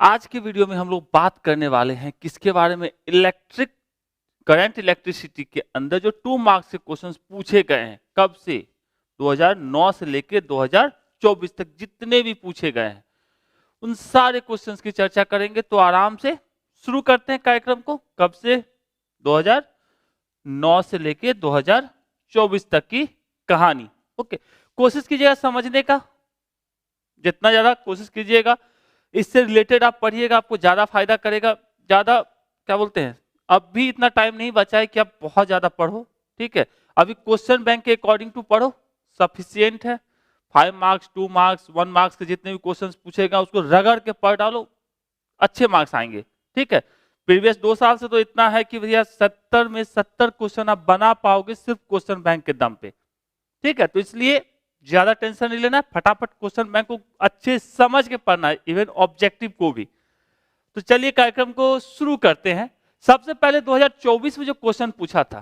आज की वीडियो में हम लोग बात करने वाले हैं किसके बारे में, करंट इलेक्ट्रिसिटी के अंदर जो 2 मार्क्स के क्वेश्चंस पूछे गए हैं, कब से 2009 से लेके 2024 तक जितने भी पूछे गए हैं उन सारे क्वेश्चंस की चर्चा करेंगे। तो आराम से शुरू करते हैं कार्यक्रम को। कब से? 2009 से लेके 2024 तक की कहानी। ओके, कोशिश कीजिएगा समझने का, जितना ज्यादा कोशिश कीजिएगा इससे रिलेटेड आप पढ़िएगा, आपको ज्यादा फायदा करेगा। ज्यादा क्या बोलते हैं, अब भी इतना टाइम नहीं बचा है कि आप बहुत ज्यादा पढ़ो, ठीक है। अभी क्वेश्चन बैंक के अकॉर्डिंग टू पढ़ो, सफिशियंट है। 5 मार्क्स, 2 मार्क्स, 1 मार्क्स के जितने भी क्वेश्चन पूछेगा उसको रगड़ के पढ़ डालो, अच्छे मार्क्स आएंगे, ठीक है। प्रीवियस 2 साल से तो इतना है कि भैया 70 में 70 क्वेश्चन आप बना पाओगे सिर्फ क्वेश्चन बैंक के दम पे, ठीक है। तो इसलिए ज्यादा टेंशन नहीं लेना है, फटाफट क्वेश्चन बैंक को अच्छे समझ के पढ़ना है, इवन ऑब्जेक्टिव को भी। तो चलिए कार्यक्रम को शुरू करते हैं। सबसे पहले 2024 में जो क्वेश्चन पूछा था,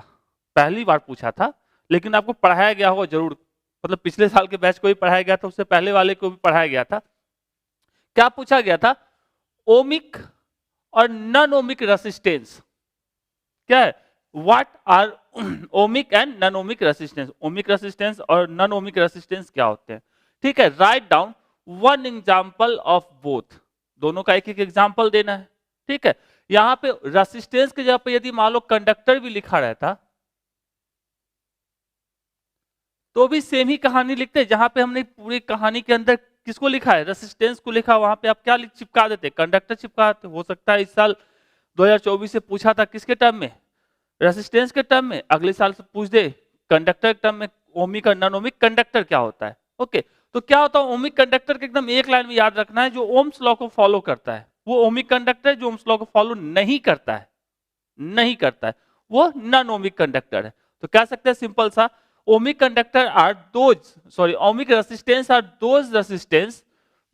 पहली बार पूछा था, लेकिन आपको पढ़ाया गया होगा जरूर, मतलब पिछले साल के बैच को भी पढ़ाया गया था, उससे पहले वाले को भी पढ़ाया गया था। क्या पूछा गया था? ओमिक और नॉन ओमिक रेसिस्टेंस क्या है, what are ohmic and non ohmic resistance. Ohmic resistance और नॉन ओमिक रेसिस्टेंस क्या होते हैं, ठीक है। Write down one example of both, दोनों का एक एक एग्जांपल देना है, ठीक है। यहां पे रेसिस्टेंस के जगह पे यदि मान लो कंडक्टर भी लिखा रहता तो भी सेम ही कहानी लिखते। जहां पे हमने पूरी कहानी के अंदर किसको लिखा है, रेसिस्टेंस को लिखा, वहां पे आप क्या चिपका देते, कंडक्टर चिपका देते। हो सकता है इस साल 2024 से पूछा था किसके टर्म में, रेसिस्टेंस के टर्म में, अगले साल से पूछ दे कंडक्टर के टर्म में, ओमिक और नॉन ओमिक कंडक्टर क्या होता है। ओके, तो क्या होता है ओमिक कंडक्टर के एकदम एक लाइन में याद रखना है, जो ओम्स लॉ को फॉलो करता है वो ओमिक कंडक्टर, जो ओम्स लॉ को फॉलो नहीं करता है, नहीं करता है वो नॉन ओमिक कंडक्टर है। तो कह सकते हैं सिंपल सा, ohmic conductor are those, sorry ohmic resistance are those resistance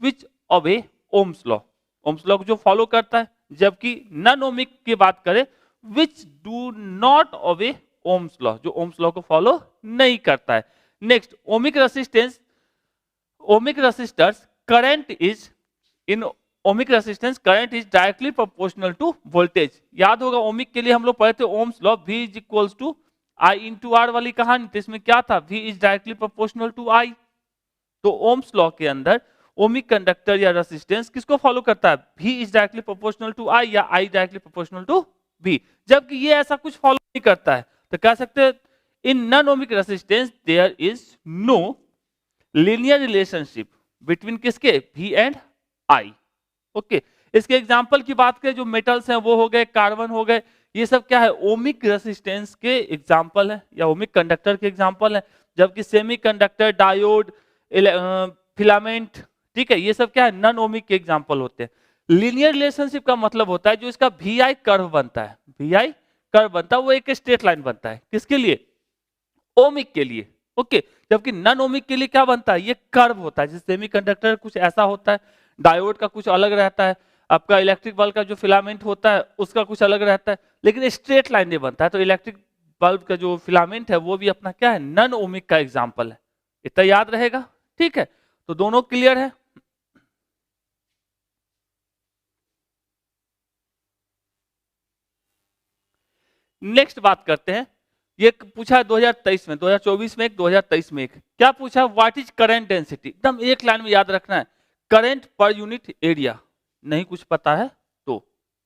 which obey Ohm's law, ohms law को जो फॉलो करता है। जबकि नॉन ओमिक की बात करें, which do not obey Ohm's law, जो ओम्स लॉ को फॉलो नहीं करता है। Next, ohmic resistance, ohmic resistors current is in ohmic resistance current is directly proportional to voltage. याद होगा ओमिक के लिए हम लोग पढ़े थे Ohm's law, V is equals to I into R वाली कहानी, तो इसमें क्या था, V is directly proportional to I। तो ओम्स लॉ के अंदर ओमिक कंडक्टर या रेसिस्टेंस किसको फॉलो करता है, V is directly proportional to I या I directly proportional to V। जबकि ये ऐसा कुछ फॉलो नहीं करता है, तो कह सकते हैं in non ohmic resistance there is no linear relationship between किसके, V एंड I। ओके, इसके एग्जाम्पल की बात करें, जो मेटल्स हैं वो हो गए, कार्बन हो गए, ये सब क्या है, ओमिक रेसिस्टेंस के एग्जाम्पल है या ओमिक कंडक्टर के एग्जाम्पल है। जबकि सेमी कंडक्टर, डायोड, फिलामेंट, ठीक है, ये सब क्या है, नॉन ओमिक के एग्जाम्पल होते हैं। लीनियर रिलेशनशिप का मतलब होता है जो इसका VI कर्व बनता है, VI कर्व बनता है, वो एक स्ट्रेट लाइन बनता है, किसके लिए, ओमिक के लिए। ओके, जबकि नॉन ओमिक के लिए क्या बनता है, ये कर्व होता है। जैसे सेमी कंडक्टर कुछ ऐसा होता है, डायोड का कुछ अलग रहता है, आपका इलेक्ट्रिक बल्ब का जो फिलामेंट होता है उसका कुछ अलग रहता है, लेकिन स्ट्रेट लाइन नहीं बनता है। तो इलेक्ट्रिक बल्ब का जो फिलामेंट है वो भी अपना क्या है, नॉन ओमिक का एग्जाम्पल है। इतना याद रहेगा, ठीक है। तो दोनों क्लियर है। नेक्स्ट बात करते हैं, ये पूछा है 2023 में, 2024 में एक, 2023 में एक। क्या पूछा, व्हाट इज करंट डेंसिटी, एकदम एक लाइन में याद रखना है, करंट पर यूनिट एरिया। नहीं कुछ पता है तो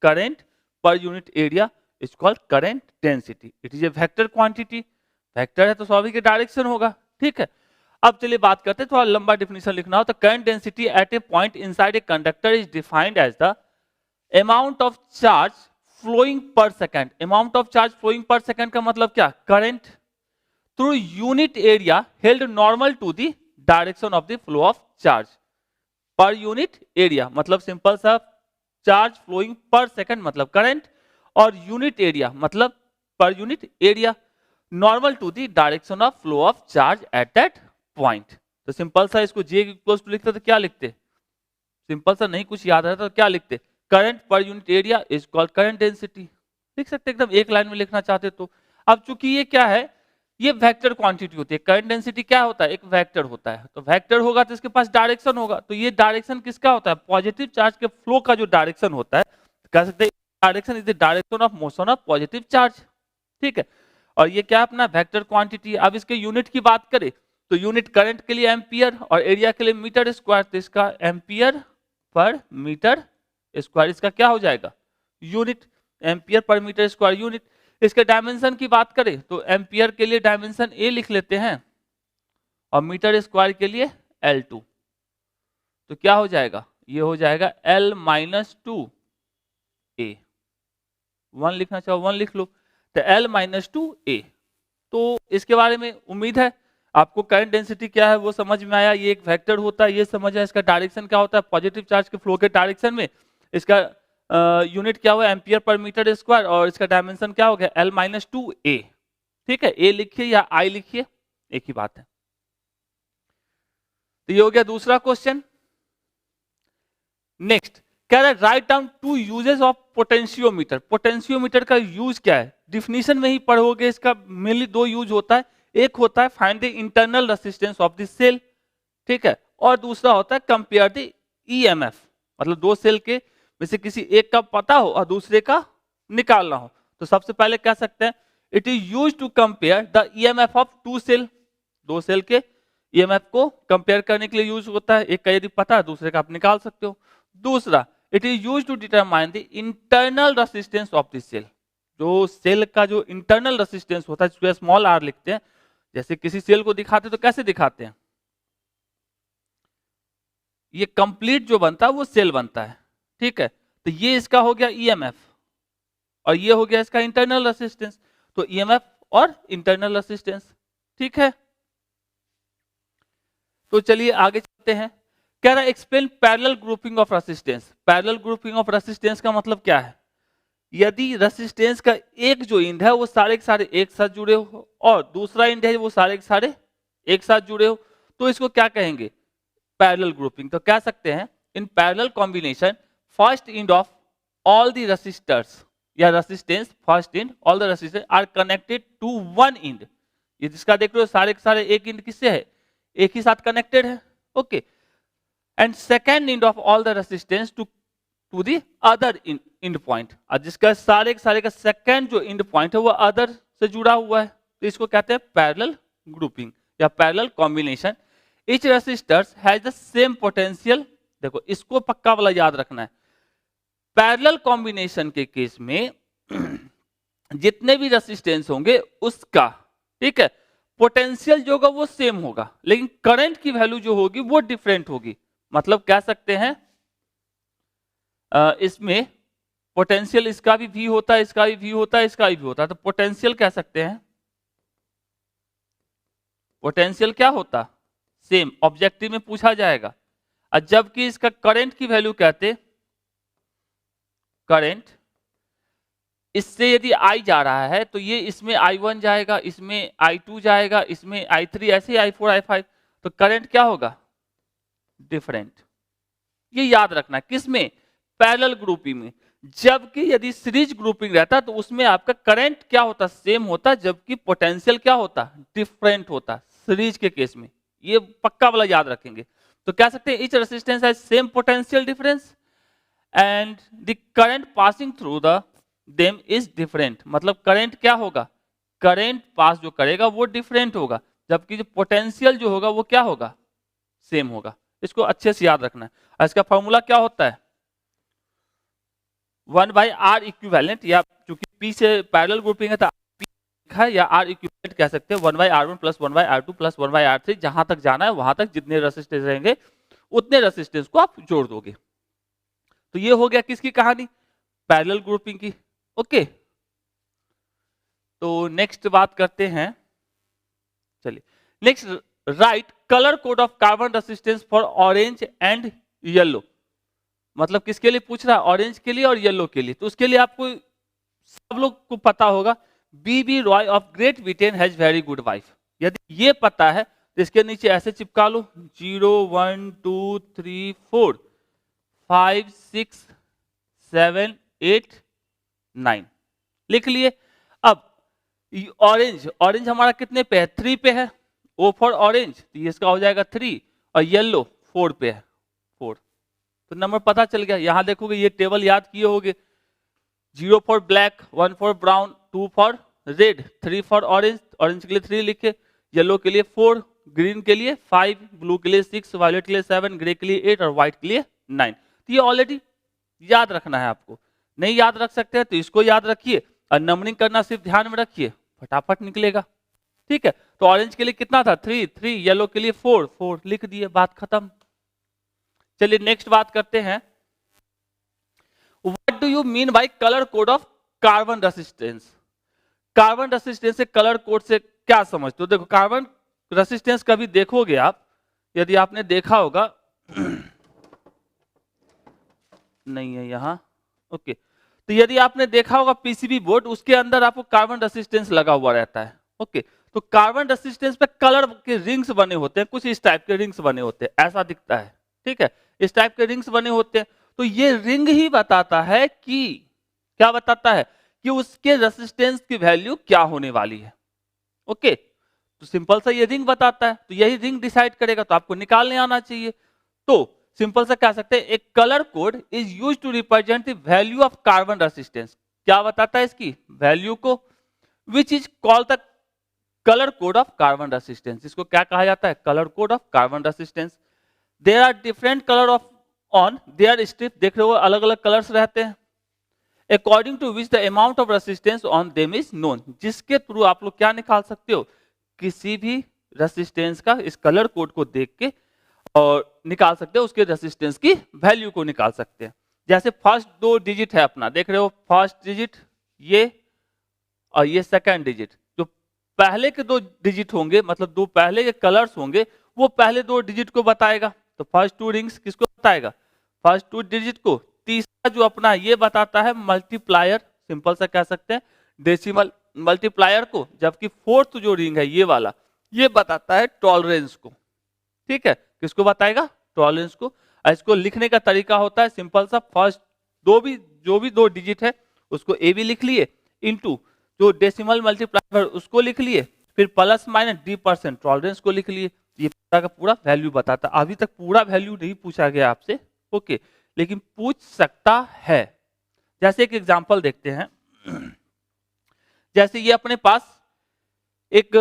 करंट पर unit area is called current density. It is a vector quantity, vector है तो स्वाभाविक डायरेक्शन होगा, ठीक है। अब चलिए बात करते हैं, थोड़ा लंबा डिफिनेशन लिखना हो तो current density at a point inside a conductor is defined as the amount of charge flowing per second. Amount of charge flowing per second का मतलब क्या, current through unit area held normal to the direction of the flow of charge. Per unit area मतलब simple सा, charge flowing per second मतलब current, और unit area मतलब per unit area, normal to the direction of flow of charge at that point. तो simple सा इसको J equals to लिखते तो क्या लिखते, सिंपल सा, नहीं कुछ याद रहता तो क्या लिखते, करंट पर unit area is called current density. लिख सकते एकदम एक लाइन में लिखना चाहते तो। अब चूंकि ये क्या है, ये वेक्टर क्वांटिटी होती है। करंट डेंसिटी क्या होता है? एक वेक्टर होता है। तो वेक्टर होगा तो इसके पास डायरेक्शन होगा, तो ये डायरेक्शन किसका होता है? पॉजिटिव चार्ज के फ्लो का जो डायरेक्शन होता है, कह सकते हैं direction is the direction of motion of positive charge. ठीक है, और ये क्या अपना वेक्टर क्वांटिटी। अब इसके यूनिट की बात करें तो यूनिट करंट के लिए एम्पियर और एरिया के लिए मीटर स्क्वायर, तो इसका एम्पियर पर मीटर स्क्वायर इसका क्या हो जाएगा? Unit. Ampere per metre square unit. इसके डायमेंशन की बात करें तो एम्पियर के लिए डायमेंशन ए लिख लेते हैं और मीटर स्क्वायर के लिए L2, तो क्या हो जाएगा? ये हो जाएगा L-2A। 1 लिखना चाहो 1 लिख लो, तो L-2A। तो इसके बारे में उम्मीद है आपको करंट डेंसिटी क्या है वो समझ में आया। ये एक वेक्टर होता है, ये समझ आया। इसका डायरेक्शन क्या होता है? पॉजिटिव चार्ज के फ्लो के डायरेक्शन में। इसका यूनिट क्या हुआ? एम्पियर पर मीटर स्क्वायर, और इसका डायमेंशन क्या हो गया? L-2A। ठीक है, ए लिखिए या आई लिखिए, एक ही बात है। तो ये हो गया दूसरा क्वेश्चन। नेक्स्ट कह रहा है write down 2 uses of potentiometer. Potentiometer का यूज क्या है? डिफिनीशन में ही पढ़ोगे। इसका मेनली 2 यूज होता है। एक होता है find the internal resistance of the cell, ठीक है, और दूसरा होता है कंपेयर द ईएमएफ। मतलब 2 सेल के में से किसी एक का पता हो और दूसरे का निकालना हो। तो सबसे पहले कह सकते हैं it is use to compare the EMF of 2 cell. 2 cell के ईएमएफ को कंपेयर करने के लिए यूज होता है। एक का यदि पता है दूसरे का आप निकाल सकते हो। दूसरा it is use to determine the internal resistance of the cell. जो सेल का जो इंटरनल रेजिस्टेंस होता है जिसको स्मॉल आर लिखते हैं। जैसे किसी सेल को दिखाते तो कैसे दिखाते हैं? ये कंप्लीट जो बनता है वो सेल बनता है, ठीक है। तो ये इसका हो गया ईएमएफ और ये हो गया इसका इंटरनल रेजिस्टेंस। तो ईएमएफ और इंटरनल रेजिस्टेंस, ठीक है। तो चलिए आगे चलते हैं। कह रहा है explain parallel grouping of resistance. Parallel grouping of resistance का मतलब क्या है? यदि रेजिस्टेंस का एक जो इंड है वो सारे के सारे एक साथ जुड़े हो और दूसरा इंड है वो सारे के सारे एक साथ जुड़े हो, तो इसको क्या कहेंगे? Parallel grouping. तो कह सकते हैं in parallel combination first end of all the resistors या resistance first end all the resistance are connected to one end. ये जिसका देख रहे हो सारे के सारे एक इंड किससे है? एक ही साथ कनेक्टेड है, okay. And second end of all the resistance to the other end point, और जिसका सारे के सारे का सेकेंड जो इंड पॉइंट है वो अदर से जुड़ा हुआ है, तो इसको कहते हैं पैरेलल ग्रुपिंग या parallel combination. Each resistors has the same potential। देखो इसको पक्का वाला याद रखना है। पैरेलल कॉम्बिनेशन के केस में जितने भी रेसिस्टेंस होंगे उसका, ठीक है, पोटेंशियल जो होगा वो सेम होगा, लेकिन करंट की वैल्यू जो होगी वो डिफरेंट होगी। मतलब कह सकते हैं इसमें पोटेंशियल इसका भी V होता है, इसका भी V होता है, इसका भी V होता है। तो पोटेंशियल कह सकते हैं, पोटेंशियल क्या होता? सेम। ऑब्जेक्टिव में पूछा जाएगा। और जबकि इसका करंट की वैल्यू कहते, करंट इससे यदि I जा रहा है तो ये इसमें I1 जाएगा, इसमें I2 जाएगा, इसमें I3, ऐसे I4 I5। तो करंट क्या होगा? डिफरेंट। ये याद रखना किसमें? पैरेलल ग्रुपिंग में। जबकि यदि सीरीज ग्रुपिंग रहता तो उसमें आपका करंट क्या होता? सेम होता, जबकि पोटेंशियल क्या होता? डिफरेंट होता सीरीज के केस में। ये पक्का वाला याद रखेंगे। तो कह सकते हैं each resistance has same potential difference and the current passing through the them is different. मतलब करंट क्या होगा? करंट पास जो करेगा वो डिफरेंट होगा, जबकि जो पोटेंशियल जो होगा वो क्या होगा? सेम होगा। इसको अच्छे से याद रखना है। इसका फॉर्मूला क्या होता है? 1/R इक्विवेलेंट, या चूंकि P से पैरेलल ग्रुपिंग है तो P है, या R इक्विवेलेंट कह सकते हैं 1/R1 plus 1/R2 plus 1/R3। जहां तक जाना है वहां तक जितने रेजिस्टेंस रहेंगे उतने रेजिस्टेंस को आप जोड़ दोगे। तो ये हो गया किसकी कहानी? पैरेलल ग्रुपिंग की, ओके। तो नेक्स्ट बात करते हैं, चलिए next, right colour code of carbon resistance for orange and yellow. मतलब किसके लिए पूछ रहा है? ऑरेंज के लिए और येलो के लिए। तो उसके लिए आपको सब लोग को पता होगा BB Roy of Great Britain has very good wife. यदि ये पता है तो इसके नीचे ऐसे चिपका लो 0 1 2 3 4 5 6 7 8 9 लिख लिए। अब ऑरेंज, ऑरेंज हमारा कितने पे है? 3 पे है। ओ फॉर ऑरेंज, तो ये इसका हो जाएगा 3, और येलो 4 पे है, 4। तो नंबर पता चल गया। यहां देखोगे ये टेबल याद किए होगे, 0 for black, 1 for brown, 2 for red, 3 for orange, orange के लिए 3 लिखे, येलो के लिए 4, ग्रीन के लिए 5, ब्लू के लिए 6, वायलेट के लिए 7, ग्रे के लिए 8 और व्हाइट के लिए 9। तो ये ऑलरेडी याद रखना है आपको। नहीं याद रख सकते हैं तो इसको याद रखिए, और नंबरिंग करना सिर्फ ध्यान में रखिए, फटाफट निकलेगा। ठीक है, तो ऑरेंज के लिए कितना था? 3 3, येलो के लिए 4 4, लिख दिए, बात खत्म। चलिए नेक्स्ट बात करते हैं, what do you mean by colour code of carbon resistance? Carbon resistance से, कलर कोड से क्या समझते हो? देखो कार्बन रेसिस्टेंस कभी देखोगे आप, यदि आपने देखा होगा नहीं है यहां, ओके, तो यदि आपने देखा होगा पीसीबी बोर्ड, उसके अंदर आपको कार्बन रेसिस्टेंस लगा हुआ रहता है। ओके, तो कार्बन रेसिस्टेंस पे कलर के रिंग्स बने होते हैं, कुछ इस टाइप के रिंग्स बने होते हैं, ऐसा दिखता है। ठीक है, इस टाइप के रिंग्स बने होते हैं। तो ये रिंग ही बताता है कि, क्या बताता है कि उसके रेसिस्टेंस की वैल्यू क्या होने वाली है। ओके, तो सिंपल सा ये रिंग बताता है, तो यही रिंग डिसाइड करेगा, तो आपको निकालने आना चाहिए। तो सिंपल सा कह सकते हैं, एक colour code is used to represent the value of carbon resistance. क्या बताता है? इसकी वैल्यू को, which is called the colour code of carbon resistance. इसको क्या कहा जाता है? Colour code of carbon resistance. There are different colour of on their strip, देख रहे हो अलग अलग कलर्स रहते हैं, according to which the amount of resistance on them is known, जिसके थ्रू आप लोग क्या निकाल सकते हो? किसी भी रेसिस्टेंस का इस कलर कोड को देख के और निकाल सकते हो, उसके रेसिस्टेंस की वैल्यू को निकाल सकते हैं। जैसे फर्स्ट 2 डिजिट है अपना, देख रहे हो, फर्स्ट डिजिट ये और ये सेकंड डिजिट, जो पहले के 2 डिजिट होंगे, मतलब 2 पहले के कलर्स होंगे, वो पहले 2 डिजिट को बताएगा। तो फर्स्ट 2 रिंग्स किसको बताएगा? फर्स्ट 2 डिजिट को। तीसरा जो अपना ये बताता है मल्टीप्लायर, सिंपल सा कह सकते हैं डेसिमल मल्टीप्लायर को, जबकि फोर्थ जो रिंग है ये वाला, ये बताता है टॉलरेंस को। ठीक है, किसको बताएगा? टॉलरेंस को। इसको लिखने का तरीका होता है सिंपल सा, फर्स्ट जो भी 2 डिजिट है उसको ए बी लिख लिए, इनटू जो डेसिमल मल्टीप्लायर उसको लिख लिए, फिर प्लस माइनस d% टॉलरेंस को लिख लिए। ये पूरा का पूरा वैल्यू बताता है। अभी तक पूरा वैल्यू नहीं पूछा गया आपसे, ओके, लेकिन पूछ सकता है। जैसे एक एग्जांपल देखते हैं, जैसे ये अपने पास एक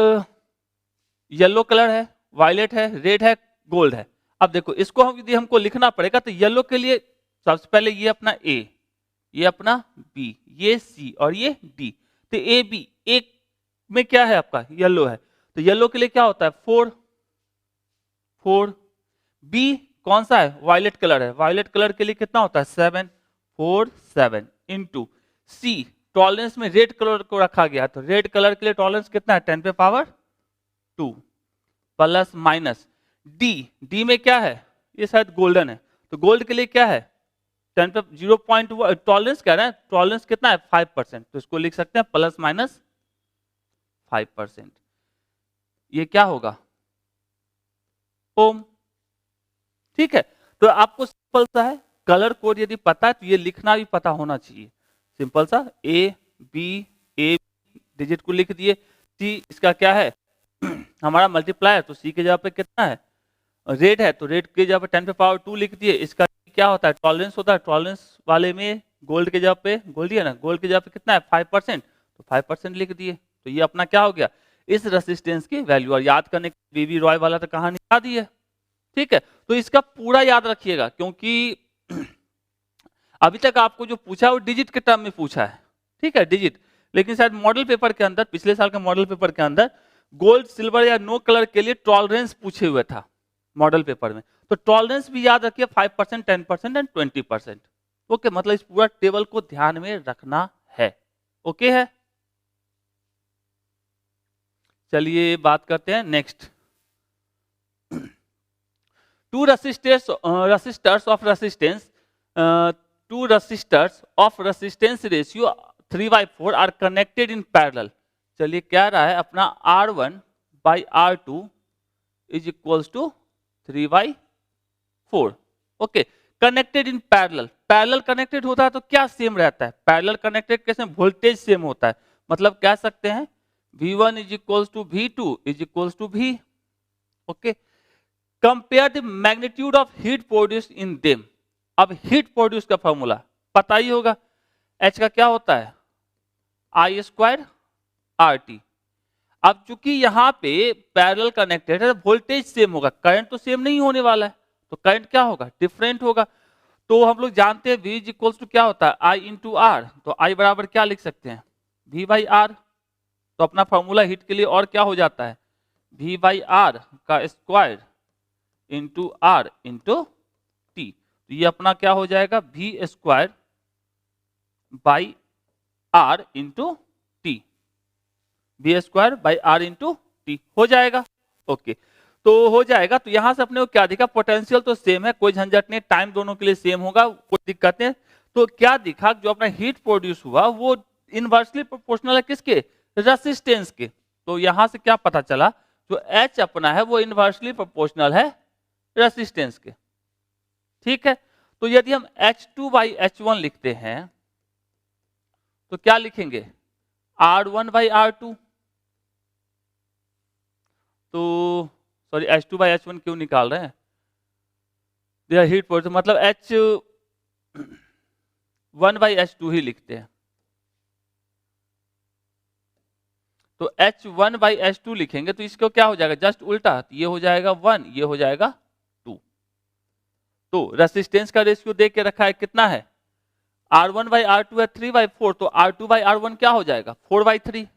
येलो कलर है, वायलेट है, रेड है, गोल्ड है। अब देखो इसको यदि हमको लिखना पड़ेगा, तो येलो के लिए सबसे पहले ये अपना ए, ये अपना बी, ये सी और ये डी। तो ए बी, एक में क्या है आपका? येलो है, तो येलो के लिए क्या होता है? 4 4। बी कौन सा है? वायलेट कलर है, वायलेट कलर के लिए कितना होता है? 7 4 7 इंटू सी, टॉलरेंस में रेड कलर को रखा गया, तो रेड कलर के लिए टॉलरेंस कितना है? 10 पे power 2 plus minus D, D में क्या है? ये शायद गोल्डन है, तो गोल्ड के लिए क्या है? 10 पे 0.1 टॉलरेंस कह रहे हैं, टॉलरेंस कितना है? 5%, तो इसको लिख सकते हैं प्लस माइनस 5%। ये क्या होगा? ओम। ठीक है, तो आपको सिंपल सा है, कलर कोड यदि पता है तो ये लिखना भी पता होना चाहिए। सिंपल सा ए बी डिजिट को लिख दिए, सी इसका क्या है? हमारा मल्टीप्लायर, तो सी के जगह पे कितना है? रेड है, तो रेड के जगह पे 10 पे पावर 2 लिख दिए। इसका क्या होता है? टॉलरेंस होता है, टॉलरेंस वाले में गोल्ड के जगह पे, गोल्ड है ना, गोल्ड के जगह पे कितना है? 5%, तो 5% लिख दिए। तो ये अपना क्या हो गया? इस रेसिस्टेंस की वैल्यू। और याद करने के बीबी रॉय वाला तो कहानी याद ही है। ठीक है, तो इसका पूरा याद रखिएगा, क्योंकि अभी तक आपको जो पूछा वो डिजिट के टर्म में पूछा है। ठीक है, डिजिट, लेकिन शायद मॉडल पेपर के अंदर, पिछले साल के मॉडल पेपर के अंदर गोल्ड, सिल्वर या नो कलर के लिए टॉलरेंस पूछे हुए था मॉडल पेपर में। तो टॉलरेंस भी याद रखिए, 5%, 10% एंड 20%। ओके, मतलब इस पूरा टेबल को ध्यान में रखना है। ओके है, चलिए बात करते हैं next. Two resistors of resistance ratio 3/4 are connected in parallel। चलिए क्या रहा है अपना? R1 by R2 is equals to 3/4। Okay, connected in parallel. Parallel connected होता है तो क्या सेम रहता है? पैरेलल कनेक्टेड कैसे? वोल्टेज सेम होता है। मतलब कह सकते हैं V1 is equals to V2 is equals to V। Okay, compare the magnitude of heat produce in them. अब हीट प्रोड्यूस का फॉर्मूला पता ही होगा, H का क्या होता है, I स्क्वायर RT। अब चूंकि यहाँ पे पैरेलल कनेक्टेड है, वोल्टेज सेम होगा, करंट तो सेम नहीं होने वाला है, तो करंट क्या होगा, डिफरेंट होगा। तो हम लोग जानते हैं V इज इक्वल्स टू क्या होता है, I इंटू आर। तो I बराबर क्या लिख सकते हैं, V बाई आर। तो अपना फॉर्मूला हीट के लिए और क्या हो जाता है, V बाई आर का square into R into T. तो ये अपना क्या हो जाएगा, V square by R into T, V square by R into T हो जाएगा। ओके, तो हो जाएगा। तो यहां से अपने को क्या दिखा, पोटेंशियल तो सेम है, कोई झंझट नहीं, टाइम दोनों के लिए सेम होगा, कोई दिक्कत नहीं। तो क्या दिखा, जो अपना हीट प्रोड्यूस हुआ वो इनवर्सली प्रोपोर्शनल है किसके, रेसिस्टेंस के। तो यहां से क्या पता चला, जो H अपना है वो इनवर्सली प्रोपोर्शनल है रेसिस्टेंस के। ठीक है, तो यदि हम H2 बाई H1 लिखते हैं तो क्या लिखेंगे, R1 बाई R2। तो सॉरी, H2 बाई H1 क्यों निकाल रहे हैं, हीट प्रोड्यूस मतलब H1 बाई H2 ही लिखते हैं। तो H1 बाई H2 लिखेंगे तो इसको क्या हो जाएगा, जस्ट उल्टा, तो ये हो जाएगा 1, ये हो जाएगा 2। तो रेसिस्टेंस का रेशियो देख के रखा है, कितना है, R1 बाई R2 है 3 बाई 4, तो R2 बाई R1 क्या हो जाएगा, 4 बाई 3।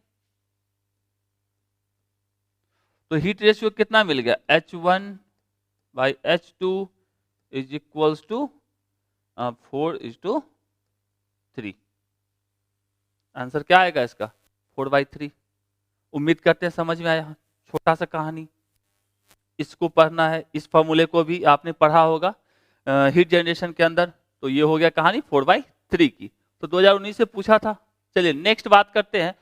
तो हीट रेशियो कितना मिल गया, H1 by H2 is equals to 4:3। Answer क्या आएगा इसका, 4/3। उम्मीद करते हैं समझ में आया, छोटा सा कहानी, इसको पढ़ना है, इस फॉर्मूले को भी आपने पढ़ा होगा हीट जनरेशन के अंदर। तो ये हो गया कहानी 4/3 की, तो 2019 से पूछा था। चलिए नेक्स्ट बात करते हैं,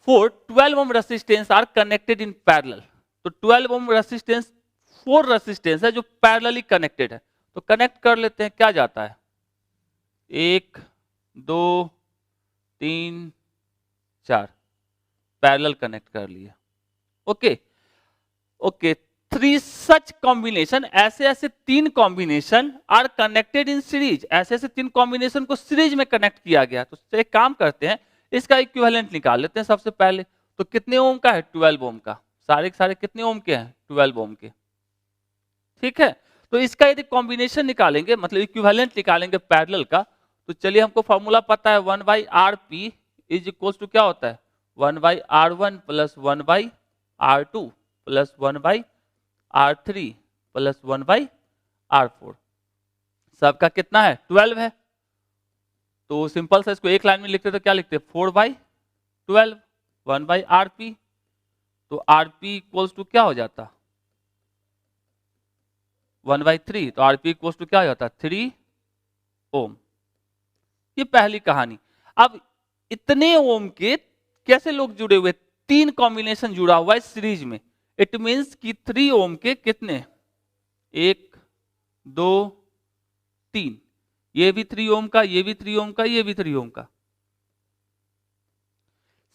12 ohm resistance are connected in parallel. तो 12 ओम रेसिस्टेंस 4 रेसिस्टेंस है जो पैरेलली कनेक्टेड है, तो कनेक्ट कर लेते हैं। क्या जाता है, 1 2 3 4, पैरेलल कनेक्ट कर लिया। ओके ओके, 3 सच कॉम्बिनेशन, ऐसे ऐसे 3 combination are connected in series, ऐसे ऐसे 3 कॉम्बिनेशन को सीरीज में कनेक्ट किया गया। तो एक काम करते हैं, इसका इक्विवेलेंट निकाल लेते हैं सबसे पहले। तो कितने ओम का है, 12 ओम का, सारे के सारे कितने ओम के हैं, 12 ओम के। ठीक है, तो इसका यदि कॉम्बिनेशन निकालेंगे, मतलब इक्विवेलेंट निकालेंगे पैरेलल का, तो चलिए हमको फॉर्मूला पता है, 1/Rp इज इक्वल टू क्या होता है, 1/R1 plus 1/R2 plus 1/R3 plus 1/R4। सबका कितना है, 12 है। तो सिंपल सा इसको एक लाइन में लिखते तो क्या लिखते, 4/12 1/Rp। तो Rp इक्वल्स टू क्या हो जाता, 1/3। तो Rp इक्वल्स टू क्या हो जाता, 3 ओम। ये पहली कहानी। अब इतने ओम के कैसे लोग जुड़े हुए, 3 कॉम्बिनेशन जुड़ा हुआ है सीरीज में। इट मींस कि 3 ओम के कितने, 1 2 3, ये भी 3 ओम का, ये भी 3 ओम का, ये भी 3 ओम का,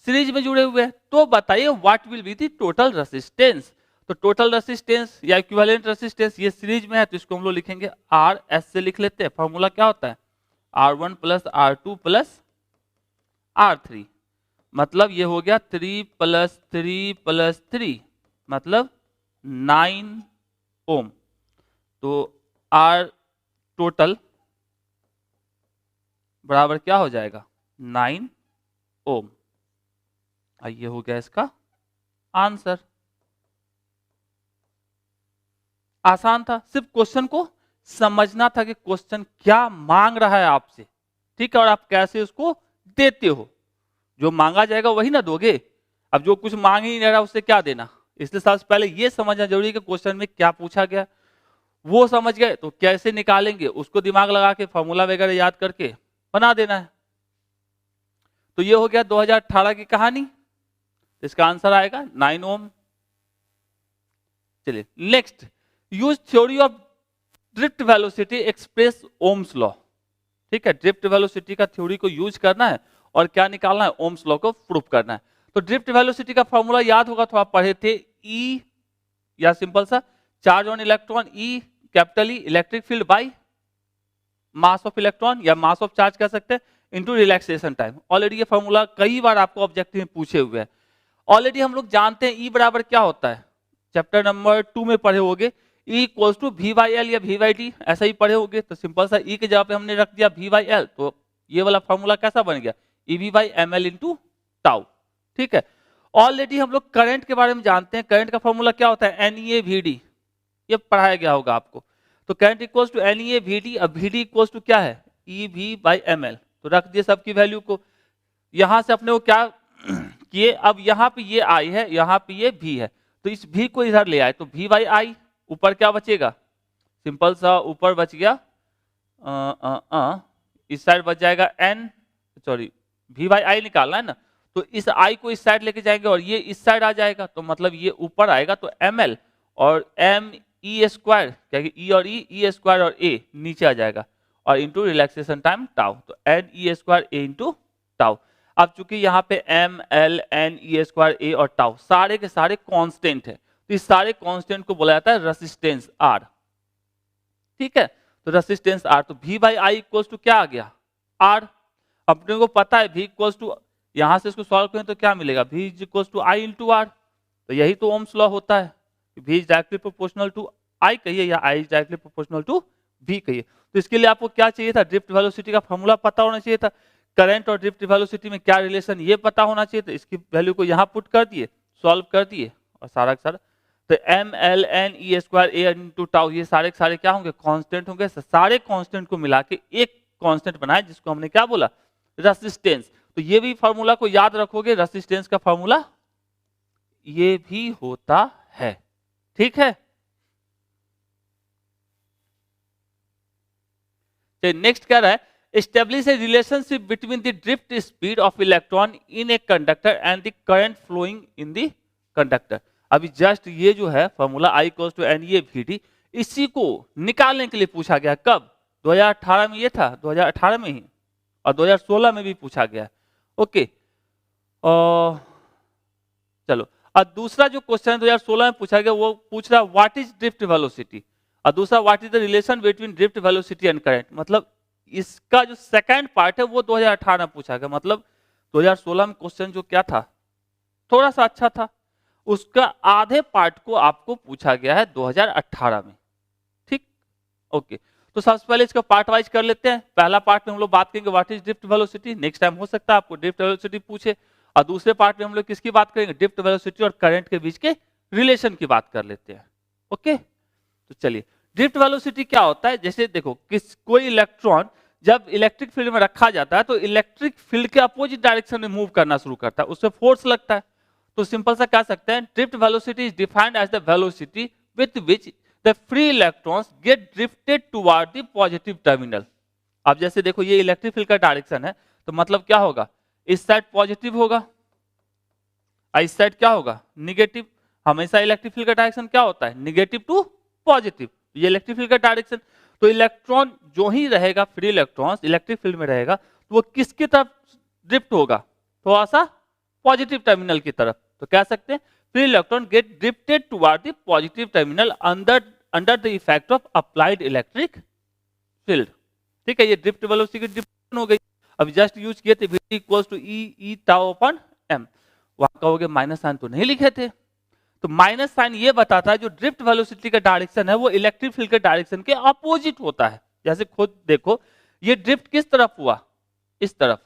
सीरीज में जुड़े हुए हैं। तो बताइए what will be the total resistance. तो टोटल रेसिस्टेंस या इक्विवेलेंट रेसिस्टेंस, ये सीरीज में है तो इसको हम लोग लिखेंगे RS से लिख लेते हैं। फॉर्मूला क्या होता है, R1 plus R2 plus R3, मतलब ये हो गया 3 प्लस 3 प्लस 3 मतलब 9 ओम। तो R टोटल बराबर क्या हो जाएगा, 9 ओम। ये हो गया इसका आंसर। आसान था, सिर्फ क्वेश्चन को समझना था कि क्वेश्चन क्या मांग रहा है आपसे, ठीक है, और आप कैसे उसको देते हो। जो मांगा जाएगा वही ना दोगे, अब जो कुछ मांग ही नहीं रहा उससे क्या देना। इसलिए सबसे पहले ये समझना जरूरी है कि क्वेश्चन में क्या पूछा गया, वो समझ गए तो कैसे निकालेंगे, उसको दिमाग लगा के फॉर्मूला वगैरह याद करके बना देना है। तो ये हो गया 2018 की कहानी, इसका आंसर आएगा 9 ओम। चलिए next, use theory of drift velocity express Ohm's law. ठीक है, ड्रिफ्ट वेलोसिटी का थ्योरी को यूज करना है और क्या निकालना है, ओम्स लॉ को प्रूफ करना है। तो ड्रिफ्ट वेलोसिटी का फॉर्मूला याद होगा तो आप पढ़े थे, ई या सिंपल सा charge on electron, E capital E electric field by mass of electron या मास ऑफ चार्ज कह सकते हैं इनटू रिलैक्सेशन टाइम। ऑलरेडी ये फॉर्मूला कई बार आपको ऑब्जेक्टिव में पूछे हुए हैं। ऑलरेडी हम लोग जानते हैं ई बराबर क्या होता है, चैप्टर नंबर 2 में पढ़े होगे, E equals to V by L या वी बाई टी, ऐसा ही पढ़े होगे। तो सिंपल सा ई के जगह पे हमने रख दिया वी बाई एल, तो ये वाला फॉर्मूला कैसा बन गया, E V by M L into tau. ठीक है, ऑलरेडी हम लोग करंट के बारे में जानते हैं, करंट का फॉर्मूला क्या होता है, N E A V D, ये पढ़ाया गया होगा आपको। तो current equals to N E A V D, अब वी डी इक्वल्स टू क्या है, E V by M L, तो रख दिए सबकी वैल्यू को। यहां से अपने को क्या किए, अब यहाँ पे ये आई है, यहाँ पे ये भी है, तो इस भी को इधर ले आए, तो वी बाई आई, ऊपर क्या बचेगा, सिंपल सा ऊपर बच गया इस साइड बच जाएगा N, sorry V by I निकालना है ना, तो इस आई को इस साइड लेके जाएंगे और ये इस साइड आ जाएगा, तो मतलब ये ऊपर आएगा, तो एम एल और एम ई स्क्वायर, क्या ई और ई स्क्वायर और ए नीचे आ जाएगा, और इंटू रिलैक्सेशन टाइम टाउ, तो N E square A into tau. अब चूंकि यहाँ पे M L N E square A और टाउ सारे के सारे कांस्टेंट है, तो इस सारे कांस्टेंट को बोला जाता है रेसिस्टेंस आर। ठीक है, तो रेसिस्टेंस आर, तो V by I equals to क्या आ गया, आर। अपने को पता है वी इक्वल्स टू, यहां से इसको सॉल्व करें तो क्या मिलेगा, V is equals to I into R, तो यही तो ओम्स लॉ होता है, V is directly proportional to I कहिए या I is directly proportional to V कहिए। तो इसके लिए आपको क्या चाहिए था, ड्रिफ्ट वेलोसिटी का फॉर्मूला पता होना चाहिए था, करंट और ड्रिफ्ट वेलोसिटी में क्या रिलेशन ये पता होना चाहिए, तो इसकी वैल्यू को यहाँ पुट कर दिए, सॉल्व कर दिए और सारा का सारा, तो M L N E square A into tau, ये सारे के सारे क्या होंगे, कांस्टेंट होंगे। सारे कांस्टेंट को मिला के एक कांस्टेंट बनाए जिसको हमने क्या बोला, रेसिस्टेंस। तो ये भी फार्मूला को याद रखोगे, रेसिस्टेंस का फार्मूला ये भी होता है। ठीक है, नेक्स्ट क्या रहा है, establish a relationship between the drift speed of electron in a conductor and the current flowing in the conductor। अभी जस्ट ये जो है formula I equals to N A V D, इसी को निकालने के लिए पूछा गया, कब 2018 में ये था, 2018 में ही, और 2016 में भी पूछा गया। ओके, चलो अब दूसरा जो क्वेश्चन 2016 में पूछा गया वो पूछ रहा व्हाट इज ड्रिफ्ट वेलोसिटी, और दूसरा what is the relation between drift velocity and current. मतलब इसका जो सेकंड पार्ट है वो 2018 में पूछा गया, मतलब 2016 में क्वेश्चन जो क्या था थोड़ा सा अच्छा था, उसका आधे पार्ट को आपको पूछा गया है 2018 में। ठीक, ओके, तो सबसे पहले इसका पार्ट वाइज कर लेते हैं। पहला पार्ट में हम लोग बात करेंगे what is drift velocity, next time हो सकता है आपको ड्रिफ्ट वेलोसिटी पूछे, और दूसरे पार्ट में हम लोग किसकी बात करेंगे, ड्रिफ्ट वेलोसिटी और करंट के बीच के रिलेशन की बात कर लेते हैं। ओके, तो चलिए ड्रिफ्ट वेलोसिटी क्या होता है, जैसे देखो कोई इलेक्ट्रॉन जब इलेक्ट्रिक फील्ड में रखा जाता है तो इलेक्ट्रिक फील्ड के अपोजिट डायरेक्शन में मूव करना शुरू करता है, उससे फोर्स लगता है। तो सिंपल सा कह सकते हैं drift velocity is defined as the velocity with which the free electrons get drifted toward the positive terminal. अब जैसे देखो ये इलेक्ट्रिक फील्ड का डायरेक्शन है, तो मतलब क्या होगा, इस साइड पॉजिटिव होगा, इस साइड क्या होगा, निगेटिव। हमेशा इलेक्ट्रिक फील्ड का डायरेक्शन क्या होता है, निगेटिव टू पॉजिटिव, ये इलेक्ट्रिक फील्ड का डायरेक्शन। तो इलेक्ट्रॉन जो ही रहेगा, फ्री इलेक्ट्रॉन इलेक्ट्रिक फील्ड में रहेगा, तो वो किसकी तरफ ड्रिफ्ट होगा, थोड़ा सा पॉजिटिव टर्मिनल की तरफ। तो कह सकते हैं free electron get drifted toward the positive terminal under the effect of applied electric field. ठीक है, ये ड्रिफ्ट वेलोसिटी की डिफिनेशन हो गई। अभी जस्ट यूज किए थे v equals to e tau upon m, वहां कहोगे माइनस साइन तो नहीं लिखे थे, तो माइनस साइन ये बताता है जो ड्रिफ्ट वेलोसिटी का डायरेक्शन है वो इलेक्ट्रिक फील्ड के डायरेक्शन के अपोजिट होता है। जैसे खुद देखो ये ड्रिफ्ट किस तरफ हुआ, इस तरफ,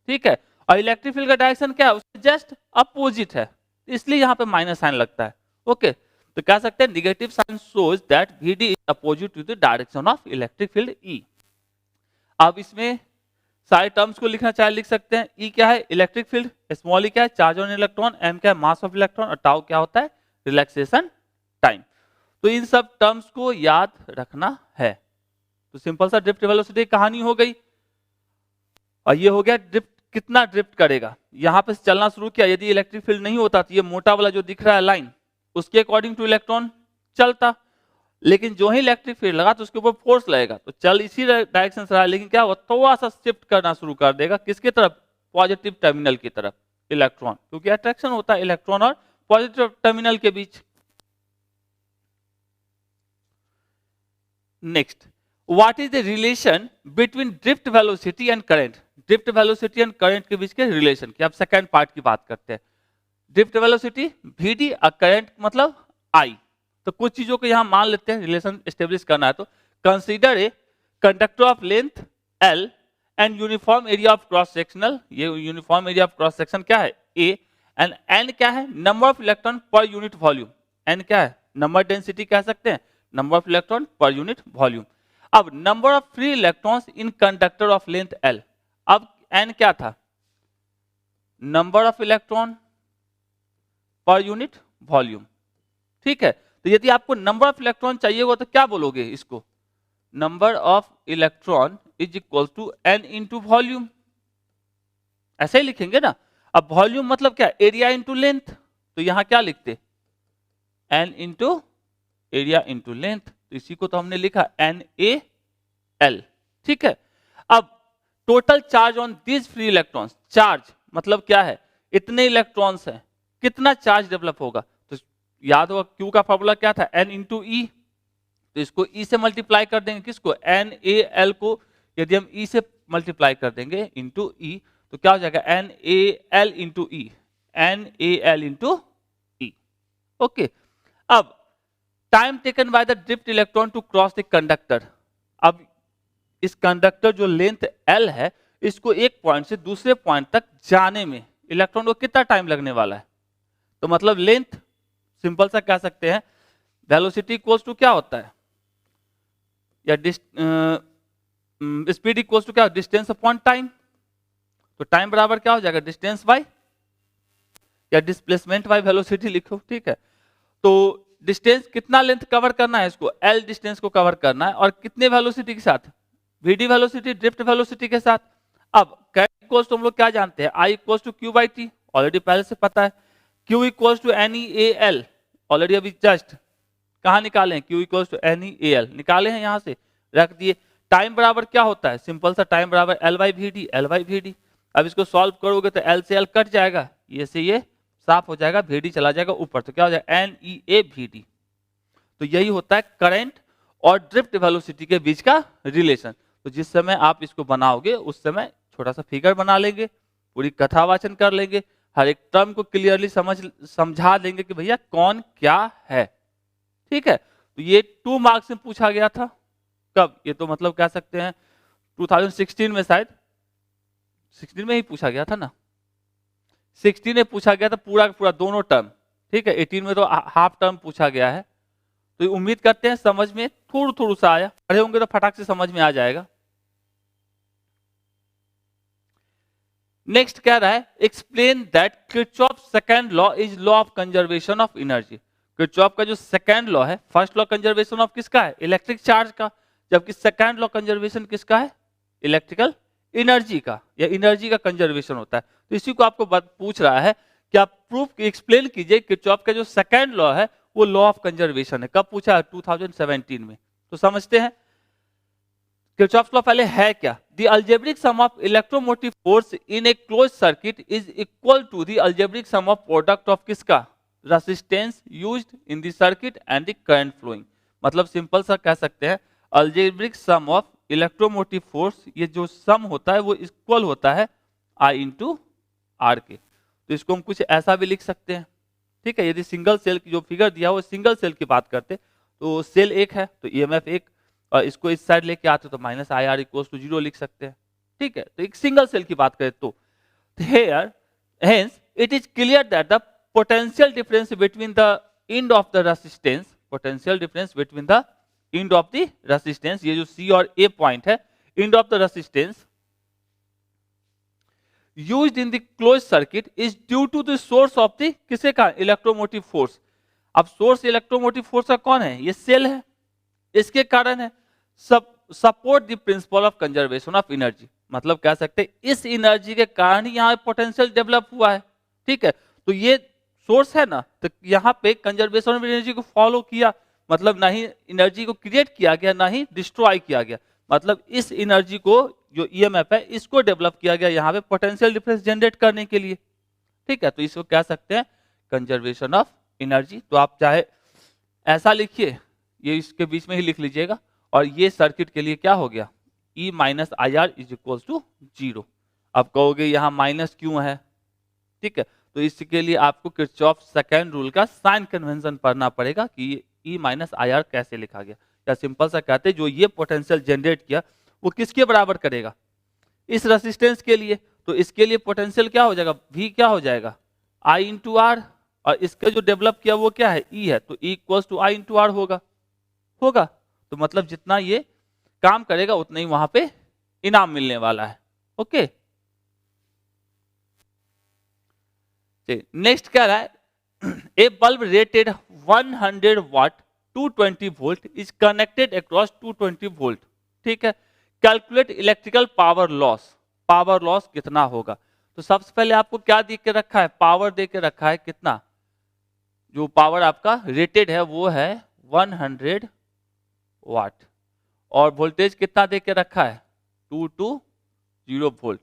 ठीक है, और इलेक्ट्रिक फील्ड का डायरेक्शन क्या है, उससे जस्ट अपोजिट है, इसलिए यहाँ पे माइनस साइन लगता है। ओके, तो कह सकते हैं negative sign shows that Vd is opposite to the direction of electric field E। अब इसमें सारे टर्म्स को लिखना चाहे लिख सकते हैं। E क्या है, इलेक्ट्रिक फील्ड, स्मॉल ई क्या है, चार्ज ऑन इलेक्ट्रॉन, M क्या है, मास ऑफ इलेक्ट्रॉन, और टाउ क्या होता है, रिलैक्सेशन टाइम। तो इन सब टर्म्स को याद रखना है। तो सिंपल सा ड्रिफ्ट वेलोसिटी कहानी हो गई, और ये हो गया ड्रिफ्ट कितना ड्रिफ्ट करेगा। यहां पे चलना शुरू किया, यदि इलेक्ट्रिक फील्ड नहीं होता तो ये मोटा वाला जो दिख रहा है लाइन, उसके अकॉर्डिंग टू इलेक्ट्रॉन चलता, लेकिन जो ही इलेक्ट्रिक फील्ड लगा तो उसके ऊपर फोर्स लगेगा, तो चल इसी डायरेक्शन से रहा, लेकिन क्या हुआ, थोड़ा सा शिफ्ट करना शुरू कर देगा, किसकी तरफ, पॉजिटिव टर्मिनल की तरफ। इलेक्ट्रॉन, क्योंकि अट्रैक्शन होता है इलेक्ट्रॉन और पॉजिटिव टर्मिनल के बीच। Next, what is the relation between drift velocity and current? Drift velocity and current के बीच के रिलेशन की अब सेकेंड पार्ट की बात करते हैं। ड्रिफ्ट वेलोसिटी vd और करंट मतलब I। तो कुछ चीजों को यहां मान लेते हैं, रिलेशन एस्टेब्लिश करना है तो consider a conductor of length L and uniform area of cross sectional, ये uniform area of cross section क्या है A, एंड n क्या है number of electron per unit volume, n क्या है नंबर डेंसिटी कह सकते हैं, number of electron per unit volume. अब number of free electrons in conductor of length L, अब n क्या था number of electron per unit volume, ठीक है। तो यदि आपको नंबर ऑफ इलेक्ट्रॉन चाहिए होगा तो क्या बोलोगे इसको, number of electron is equal to n into volume, ऐसे ही लिखेंगे ना। अब वॉल्यूम मतलब क्या एरिया इंटू लेंथ, तो यहां क्या लिखते n into area into length, तो इसी को तो हमने लिखा NaL, ठीक है। अब total charge on this free electrons, charge मतलब क्या है इतने इलेक्ट्रॉन्स हैं, कितना चार्ज डेवलप होगा, तो याद होगा Q का फॉर्मूला क्या था n इंटू ई, तो इसको E से मल्टीप्लाई कर देंगे, किसको NaL को यदि हम E से मल्टीप्लाई कर देंगे इंटू E तो क्या हो जाएगा NaL into e, NaL into e, okay. अब time taken by the drift electron to cross the conductor, अब इस कंडक्टर जो लेंथ L है इसको एक पॉइंट से दूसरे पॉइंट तक जाने में इलेक्ट्रॉन को कितना टाइम लगने वाला है, तो मतलब लेंथ सिंपल सा कह सकते हैं वेलोसिटी इक्वल्स टू क्या होता है, या स्पीड इक्वल्स टू क्या डिस्टेंस अपॉन टाइम, तो टाइम बराबर क्या हो जाएगा डिस्टेंस बाय या डिस्प्लेसमेंट बाय वेलोसिटी लिखो, ठीक है। तो डिस्टेंस कितना लेंथ कवर करना है इसको L डिस्टेंस को कवर करना है और कितने वेलोसिटी के साथ vd वेलोसिटी ड्रिफ्ट वेलोसिटी के साथ। अब करंट इक्वल्स टू हम लोग क्या जानते हैं I equals to Q by T, already पहले से पता है। Q equals to NeAl, already अभी जस्ट कहां निकाले हैं Q इक्वल्स टू NeAl निकाले हैं, यहां से रख दिए। टाइम बराबर क्या होता है सिंपल सा टाइम बराबर L बाई VD। अब इसको सॉल्व करोगे तो L से L कट जाएगा, ये से ये साफ हो जाएगा, VD चला जाएगा ऊपर, तो क्या हो जाएगा NeAVD। तो यही होता है करंट और ड्रिफ्ट वेलोसिटी के बीच का रिलेशन। तो जिस समय आप इसको बनाओगे उस समय छोटा सा फिगर बना लेंगे, पूरी कथावाचन कर लेंगे, हर एक टर्म को क्लियरली समझा देंगे कि भैया कौन क्या है, ठीक है। तो ये 2 मार्क्स में पूछा गया था, कब, ये तो मतलब कह सकते हैं 2016 में, शायद 16 में ही पूछा गया था ना, 16 में पूछा गया था पूरा पूरा दोनों टर्म, ठीक है। 18 में तो हाफ टर्म पूछा गया है, तो उम्मीद करते हैं समझ में थोड़ा सा आया, पढ़े होंगे तो फटाक से समझ में आ जाएगा। नेक्स्ट कह रहा है explain that Kirchhoff second law is law of conservation of energy. Kirchhoff का जो सेकंड लॉ है, फर्स्ट लॉ कंजर्वेशन ऑफ किसका है इलेक्ट्रिक चार्ज का, जबकि सेकंड लॉ कंजर्वेशन किसका है इलेक्ट्रिकल एनर्जी का, या एनर्जी का कंजर्वेशन होता है। तो इसी को आपको पूछ रहा है कि आप प्रूफ एक्सप्लेन कीजिए किरचॉफ का जो सेकंड लॉ है वो लॉ ऑफ कंजर्वेशन है। कब पूछा है 2017 में। तो समझते हैं किरचॉफ लॉ पहले है क्या, the algebraic sum of electromotive force in a closed circuit is equal to the algebraic sum of product of किसका resistance used in the circuit and the current flowing. मतलब सिंपल सा कह सकते हैं algebraic sum of electromotive force, ये जो सम होता है वो इक्वल होता है I इंटू आर के। तो इसको हम कुछ ऐसा भी लिख सकते हैं, ठीक है। यदि सिंगल सेल की जो फिगर दिया वो सिंगल सेल की बात करते तो सेल एक है तो EMF एक, और इसको इस साइड लेके आते तो minus I R equals to 0 लिख सकते हैं, ठीक है। तो एक सिंगल सेल की बात करें तो here hence it is clear that the potential difference between the end of the resistance, potential difference between the end of the resistance, ये जो C और A पॉइंट है end of the resistance used in the closed circuit is due to the source of the किसे का electromotive force. अब source electromotive force का कौन है, ये सेल है, इसके कारण है support the principle of conservation of energy. मतलब कह सकते हैं इस एनर्जी के कारण ही यहाँ पोटेंशियल डेवलप हुआ है, ठीक है। तो ये सोर्स है ना, तो यहाँ पे कंजर्वेशन ऑफ एनर्जी को फॉलो किया, मतलब ना ही एनर्जी को क्रिएट किया गया ना ही डिस्ट्रॉय किया गया, मतलब इस एनर्जी को जो EMF है इसको डेवलप किया गया यहाँ पे पोटेंशियल डिफरेंस जनरेट करने के लिए, ठीक है, तो इसको कह सकते हैं कंजर्वेशन ऑफ एनर्जी। तो आप चाहे ऐसा लिखिए, ये इसके बीच में ही लिख लीजिएगा, और ये सर्किट के लिए क्या हो गया, E minus I R is equal to 0। अब कहोगे यहाँ माइनस क्यों है, ठीक है, तो इसके लिए आपको किरचॉफ सेकेंड रूल का साइन कन्वेंशन पढ़ना पड़ेगा कि E माइनस आई आर कैसे लिखा गया। या सिंपल सा कहते हैं जो ये पोटेंशियल जनरेट किया वो किसके बराबर करेगा, इस रेसिस्टेंस के लिए। तो इसके लिए पोटेंशियल क्या हो जाएगा, V क्या हो जाएगा I इंटू आर, और इसका जो डेवलप किया वो क्या है, E है, तो E equals to I into R होगा। तो मतलब जितना ये काम करेगा उतना ही वहां पे इनाम मिलने वाला है। ओके, नेक्स्ट क्या रहा है, a bulb rated 100 watt 220 volt is connected across 220 volt, ठीक है, calculate electrical power loss. Power loss कितना होगा, तो सबसे पहले आपको क्या दे के रखा है, पावर दे के रखा है, कितना, जो पावर आपका रेटेड है वो है 100 वाट, और वोल्टेज कितना दे के रखा है 220 वोल्ट।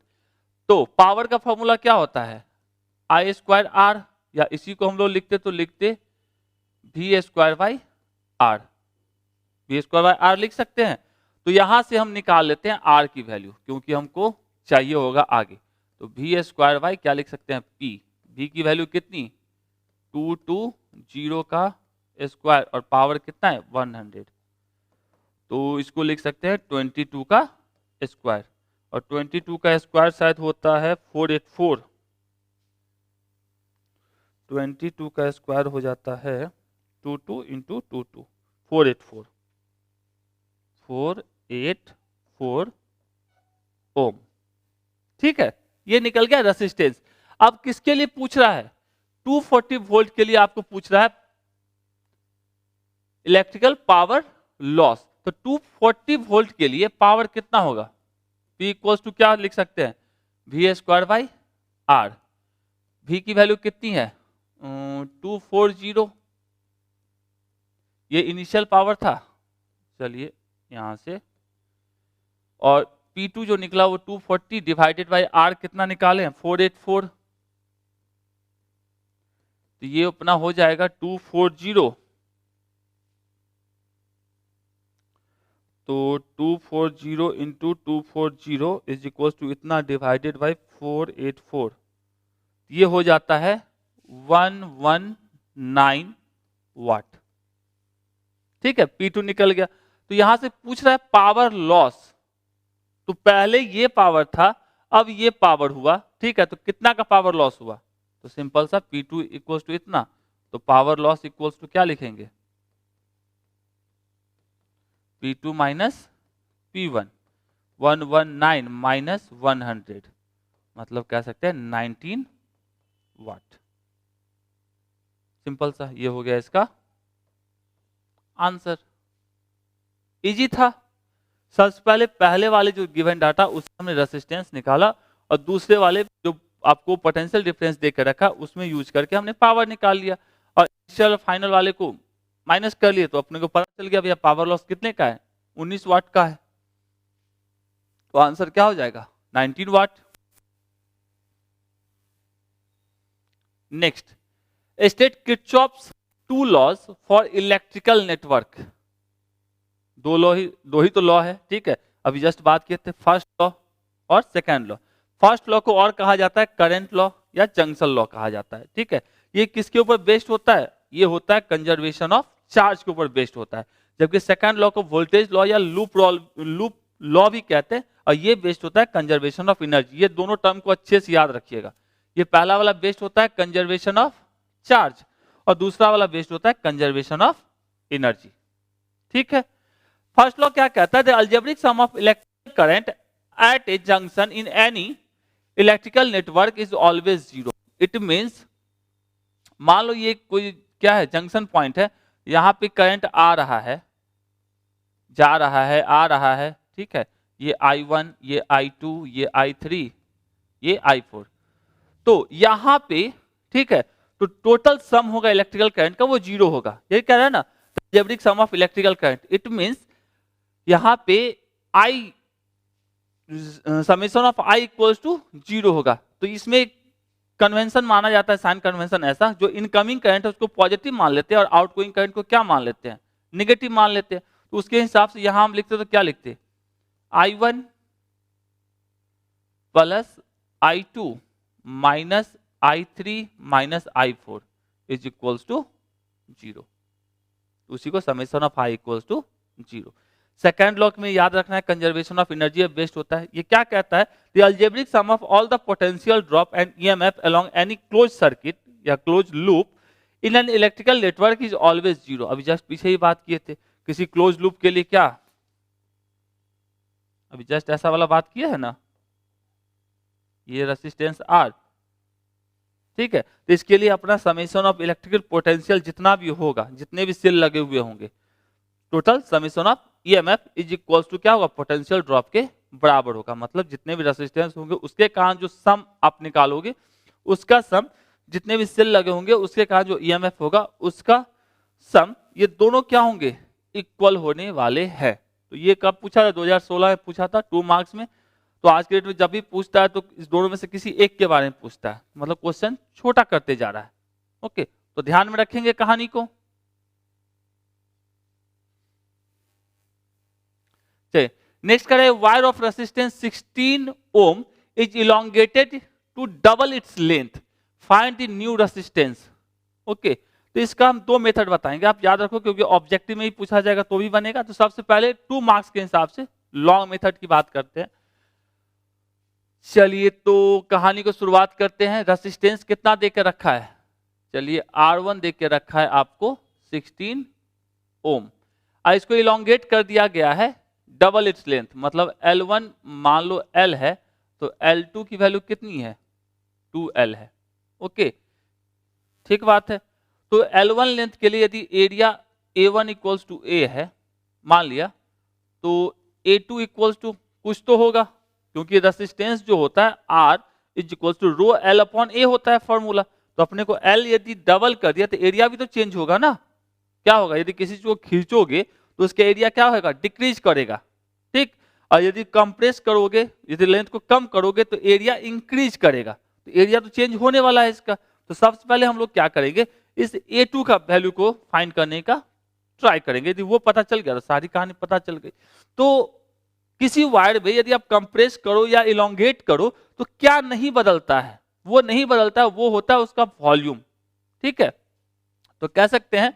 तो पावर का फॉर्मूला क्या होता है आई स्क्वायर आर, या इसी को हम लोग लिखते तो लिखते V square by R, V square by R लिख सकते हैं। तो यहां से हम निकाल लेते हैं आर की वैल्यू, क्योंकि हमको चाहिए होगा आगे। तो वी स्क्वायर बाई क्या लिख सकते हैं पी, वी की वैल्यू कितनी 220 का स्क्वायर, और पावर कितना है 100, तो इसको लिख सकते हैं 22 का स्क्वायर, और 22 का स्क्वायर शायद होता है 484, 22 का स्क्वायर हो जाता है 22 इंटू 22 484, 484 ओम, ठीक है, ये निकल गया रेसिस्टेंस। अब किसके लिए पूछ रहा है, 240 वोल्ट के लिए आपको पूछ रहा है इलेक्ट्रिकल पावर लॉस। तो 240 वोल्ट के लिए पावर कितना होगा, P इक्वल्स टू क्या लिख सकते हैं V square by R, V की वैल्यू कितनी है 240, ये इनिशियल पावर था, चलिए यहां से, और P2 जो निकला वो 240 डिवाइडेड बाई R कितना निकाले 484, तो ये अपना हो जाएगा 240, तो 240 इंटू 240 इज इक्वल टू इतना डिवाइडेड बाई 484, ये हो जाता है 119 वाट, ठीक है, P2 निकल गया। तो यहां से पूछ रहा है पावर लॉस, तो पहले ये पावर था, अब ये पावर हुआ, ठीक है, तो कितना का पावर लॉस हुआ, तो सिंपल सा P2 इक्वल्स टू इतना, तो पावर लॉस इक्वल्स टू क्या लिखेंगे P2 माइनस P1, 119 माइनस 100, मतलब कह सकते हैं 19 वाट। सिंपल सा ये हो गया इसका आंसर, इजी था। सबसे पहले वाले जो गिवन डाटा उससे हमने रेसिस्टेंस निकाला, और दूसरे वाले जो आपको पोटेंशियल डिफरेंस देकर रखा उसमें यूज करके हमने पावर निकाल लिया, और इनिशियल फाइनल वाले को माइनस कर लिए, तो अपने को पता चल गया भैया पावर लॉस कितने का है 19 वाट का है, तो आंसर क्या हो जाएगा 19 watt. Next, state Kirchhoff's two laws for electrical network. दो ही तो लॉ है, ठीक है, अभी जस्ट बात किए थे फर्स्ट लॉ और सेकेंड लॉ। फर्स्ट लॉ को और कहा जाता है करंट लॉ या जंक्शन लॉ कहा जाता है, ठीक है, ये किसके ऊपर बेस्ड होता है, ये होता है कंजर्वेशन ऑफ चार्ज के ऊपर बेस्ड होता है, जबकि सेकंड लॉ को वोल्टेज लॉ या लूप लॉ भी कहते हैं, और ये बेस्ड होता है कंजर्वेशन ऑफ एनर्जी। ये दोनों टर्म को अच्छे से याद रखिएगा, ये पहला वाला बेस्ड होता है कंजर्वेशन ऑफ चार्ज, और दूसरा वाला बेस्ड होता है कंजर्वेशन ऑफ एनर्जी, ठीक है। फर्स्ट लॉ क्या कहता है, the algebraic sum of electrical current at a junction in any electrical network is always zero. It means, मान लो ये कोई क्या है जंक्शन पॉइंट है, यहां पे करंट आ रहा है, जा रहा है, आ रहा है, ठीक है, ये I1, ये I2, ये I3, ये I4, तो यहां पे, ठीक है, तो टोटल सम होगा इलेक्ट्रिकल करंट का वो जीरो होगा, ये कह रहा है ना, algebraic sum of electrical current, it means यहां पे summation of I equals to zero होगा। तो इसमें कन्वेंशन माना जाता है, साइन कन्वेंशन ऐसा, जो इनकमिंग करंट है उसको पॉजिटिव मान लेते हैं और आउटगोइंग करंट को क्या मान लेते हैं, नेगेटिव मान लेते हैं। तो उसके हिसाब से यहां हम लिखते तो क्या लिखते, I1 plus I2 minus I3 minus I4 is equals to 0। उसी को summation of I equals to 0। Second law में याद रखना है कंजर्वेशन ऑफ एनर्जी बेस्ड होता है। ये क्या कहता है, the algebraic sum of all the potential drop and EMF along any close circuit या close loop in an electrical network is always 0। अभी जस्ट पीछे ही बात किए थे, किसी क्लोज लूप के लिए क्या, अभी जस्ट ऐसा वाला बात किया है ना, ये रेसिस्टेंस R, ठीक है। तो इसके लिए अपना समेशन ऑफ इलेक्ट्रिकल पोटेंशियल जितना भी होगा, जितने भी सेल लगे हुए होंगे, total summation of EMF is equal to क्या होगा, पोटेंशियल ड्रॉप के बराबर होगा। मतलब जितने भी रेसिस्टेंस होंगे उसके कारण जो सम आप निकालोगे, उसका सम, जितने भी सेल लगे होंगे उसके कारण जो ईएमएफ होगा उसका सम, ये दोनों क्या होंगे, इक्वल होने वाले हैं। तो ये कब पूछा था, 2016 में पूछा था 2 मार्क्स में। तो आज के डेट में जब भी पूछता है तो इस दोनों में से किसी एक के बारे में पूछता है, मतलब क्वेश्चन छोटा करते जा रहा है। ओके, तो ध्यान में रखेंगे कहानी को। नेक्स्ट करें, wire of resistance 16 ohm is elongated to double its length, find the new resistance. Okay, तो इसका हम 2 मेथड बताएंगे, आप याद रखो क्योंकि ऑब्जेक्टिव में ही पूछा जाएगा तो भी बनेगा। तो सबसे पहले 2 मार्क्स के हिसाब से लॉन्ग मेथड की बात करते हैं। चलिए तो कहानी को शुरुआत करते हैं। रेसिस्टेंस कितना देकर रखा है, चलिए R1 देकर रखा है आपको 16 ओम। इसको इलोंगेट कर दिया गया है डबल इट्स लेंथ, मतलब L1 मान लो L है तो L2 की वैल्यू कितनी है, 2L है। ओके, ठीक बात है। तो L1 लेंथ के लिए यदि area A1 equals to A है मान लिया, तो A2 इक्वल्स टू कुछ तो होगा, क्योंकि रेसिस्टेंस जो होता है R is equals to rho L upon A होता है फॉर्मूला। तो अपने को L यदि डबल कर दिया तो एरिया भी तो चेंज होगा ना। क्या होगा, यदि किसी चीज को खींचोगे तो उसका एरिया क्या होगा, डिक्रीज करेगा, ठीक। और यदि कंप्रेस करोगे, यदि लेंथ को कम करोगे तो एरिया इंक्रीज करेगा, तो एरिया तो चेंज होने वाला है इसका। तो सबसे पहले हम लोग क्या करेंगे, इस A2 का वैल्यू को फाइंड करने का ट्राई करेंगे। यदि वो पता चल गया तो सारी कहानी पता चल गई। तो किसी वायर में यदि आप कंप्रेस करो या इलोंगेट करो तो क्या नहीं बदलता है, वो नहीं बदलता है, वो होता है उसका वॉल्यूम, ठीक है। तो कह सकते हैं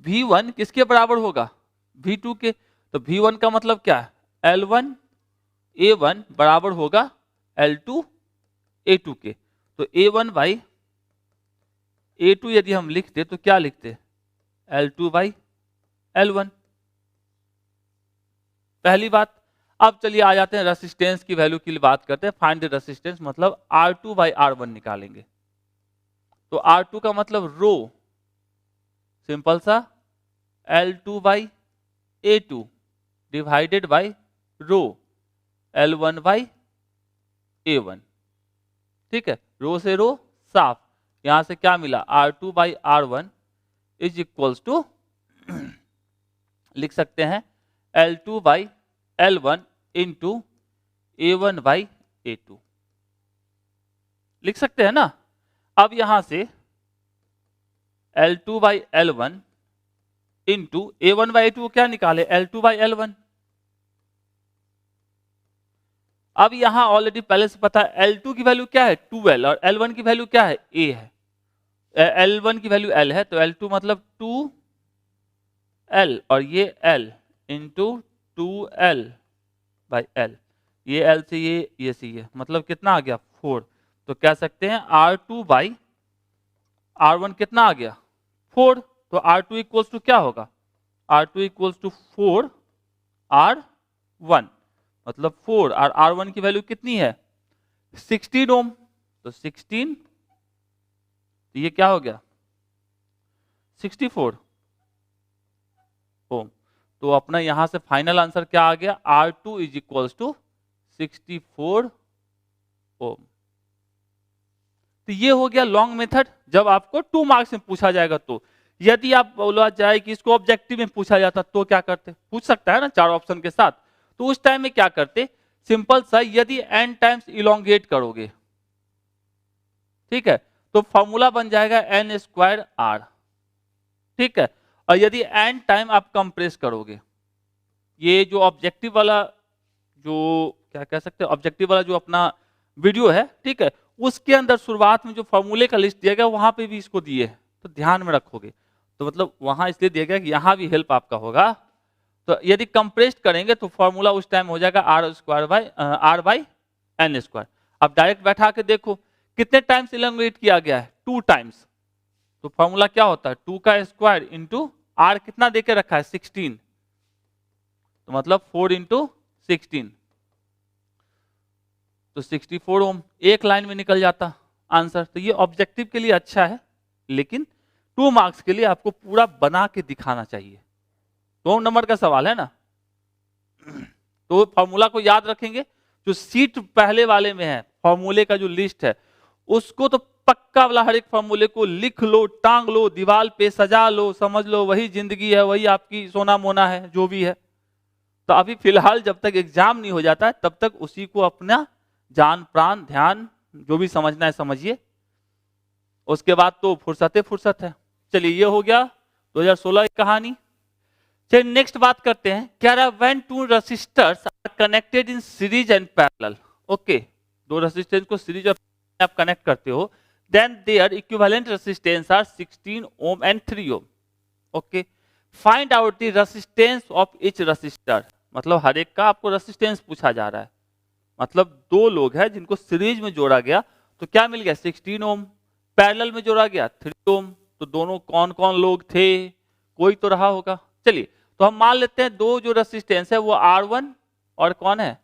V1 किसके बराबर होगा, V2 के। तो V1 का मतलब क्या है, L1 A1 बराबर होगा L2 A2 के। तो A1 बाई A2 यदि हम लिखते तो क्या लिखते, L2 बाई L1, पहली बात। अब चलिए आ जाते हैं रेसिस्टेंस की वैल्यू के लिए बात करते हैं। फाइंड द रेसिस्टेंस मतलब R2 बाई R1 निकालेंगे। तो R2 का मतलब रो, सिंपल सा L2 by A2 divided by rho L1 by A1, ठीक है। रो से रो साफ, यहां से क्या मिला, R2 by R1 is equals to लिख सकते हैं L2 by L1 into A1 by A2, लिख सकते हैं ना। अब यहां से L2 by L1 into A1 by A2 क्या निकाले, L2 बाई L1। अब यहां ऑलरेडी पहले से पता है L2 की वैल्यू क्या है 2L और L1 की वैल्यू क्या है A है, L1 की वैल्यू L है, तो L2 मतलब 2L और ये L into 2L by L, ये L से ये से ये, मतलब कितना आ गया 4। तो कह सकते हैं R2 बाई R1 कितना आ गया 4। तो R2 इक्वल्स टू क्या होगा, R2 इक्वल्स टू 4 R1, मतलब 4 और R1 की वैल्यू कितनी है 16 ओम। तो 16, तो ये क्या हो गया 64 ओम। तो अपना यहां से फाइनल आंसर क्या आ गया, R2 इज इक्वल्स टू 64 ओम। तो ये हो गया लॉन्ग मेथड, जब आपको 2 मार्क्स में पूछा जाएगा। तो यदि आप बोला जाए कि इसको ऑब्जेक्टिव में पूछा जाता तो क्या करते, पूछ सकता है ना 4 ऑप्शन के साथ, तो उस टाइम में क्या करते, सिंपल सा यदि n टाइम्स इलोंगेट करोगे, ठीक है, तो फॉर्मूला बन जाएगा n स्क्वायर r, ठीक है। और यदि n टाइम आप कंप्रेस करोगे, ये जो ऑब्जेक्टिव वाला, जो क्या कह सकते हैं, ऑब्जेक्टिव वाला जो अपना वीडियो है, ठीक है, उसके अंदर शुरुआत में जो फॉर्मूले का लिस्ट दिया गया वहां पे भी इसको दिए है, तो ध्यान में रखोगे। तो मतलब वहां इसलिए दिया गया कि यहां भी हेल्प आपका होगा। तो यदि कंप्रेस्ड करेंगे तो फॉर्मूला उस टाइम हो जाएगा r बाई n स्क्वायर। अब डायरेक्ट बैठा के देखो कितने टाइम्स इलॉन्गेट किया गया है, 2 टाइम्स। तो फॉर्मूला क्या होता है, 2 का स्क्वायर इंटू r कितना देके रखा है 16, तो मतलब 4 इंटू 16, तो 64 ओम, एक लाइन में निकल जाता आंसर। तो ये ऑब्जेक्टिव के लिए अच्छा है, लेकिन 2 मार्क्स के लिए आपको पूरा बना के दिखाना चाहिए। 2 नंबर का सवाल है ना, तो फॉर्मूला को याद रखेंगे। जो सीट पहले वाले में है फॉर्मूले का जो लिस्ट है, उसको तो पक्का वाला हर एक फॉर्मूले को लिख लो, टांग लो, दीवार पे सजा लो, समझ लो वही जिंदगी है, वही आपकी सोना मोना है जो भी है। तो अभी फिलहाल जब तक एग्जाम नहीं हो जाता है तब तक उसी को अपना जान प्राण ध्यान जो भी समझना है समझिए, उसके बाद तो फुर्सत है। चलिए ये हो गया 2016 की कहानी। चलिए नेक्स्ट बात करते हैं, क्या रहा, when 2 resistors are connected in series and parallel. Okay, 2 resistance को सीरीज और आप कनेक्ट करते हो, then their equivalent resistance are 16 ohm and 3 ohm. Okay, find out the resistance of each resistor. मतलब हर एक का आपको रेसिस्टेंस पूछा जा रहा है। मतलब 2 लोग हैं जिनको सीरीज में जोड़ा गया, तो क्या मिल गया 16 ओम, पैरेलल में जोड़ा गया 3 ओम। तो दोनों कौन कौन लोग थे, कोई तो रहा होगा। चलिए तो हम मान लेते हैं 2 जो रेसिस्टेंस है वो R1 और कौन है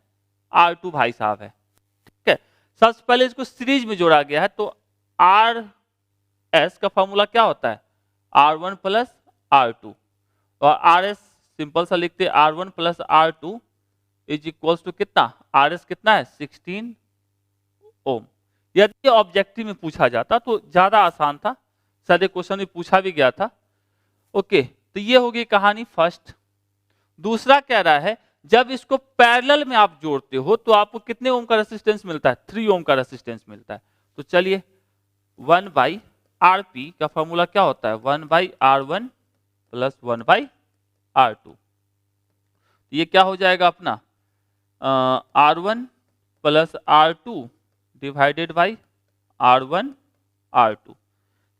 R2 भाई साहब है, ठीक है। सबसे पहले इसको सीरीज में जोड़ा गया है, तो RS का फॉर्मूला क्या होता है, R1 प्लस R2, और RS सिंपल सा लिखते हैं R1 plus R2 is equals to कितना, RS कितना है 16 ओम। यदि ऑब्जेक्टिव में पूछा जाता तो ज्यादा आसान था, शायद क्वेश्चन में पूछा भी गया था। ओके, तो ये होगी कहानी फर्स्ट। दूसरा कह रहा है जब इसको पैरेलल में आप जोड़ते हो तो आपको कितने ओम का रेसिस्टेंस मिलता है, 3 ओम का रेसिस्टेंस मिलता है। तो चलिए 1 बाई RP का फॉर्मूला क्या होता है, 1 by R1 plus 1 by R2। ये क्या हो जाएगा अपना R1 plus R2 divided by R1 R2।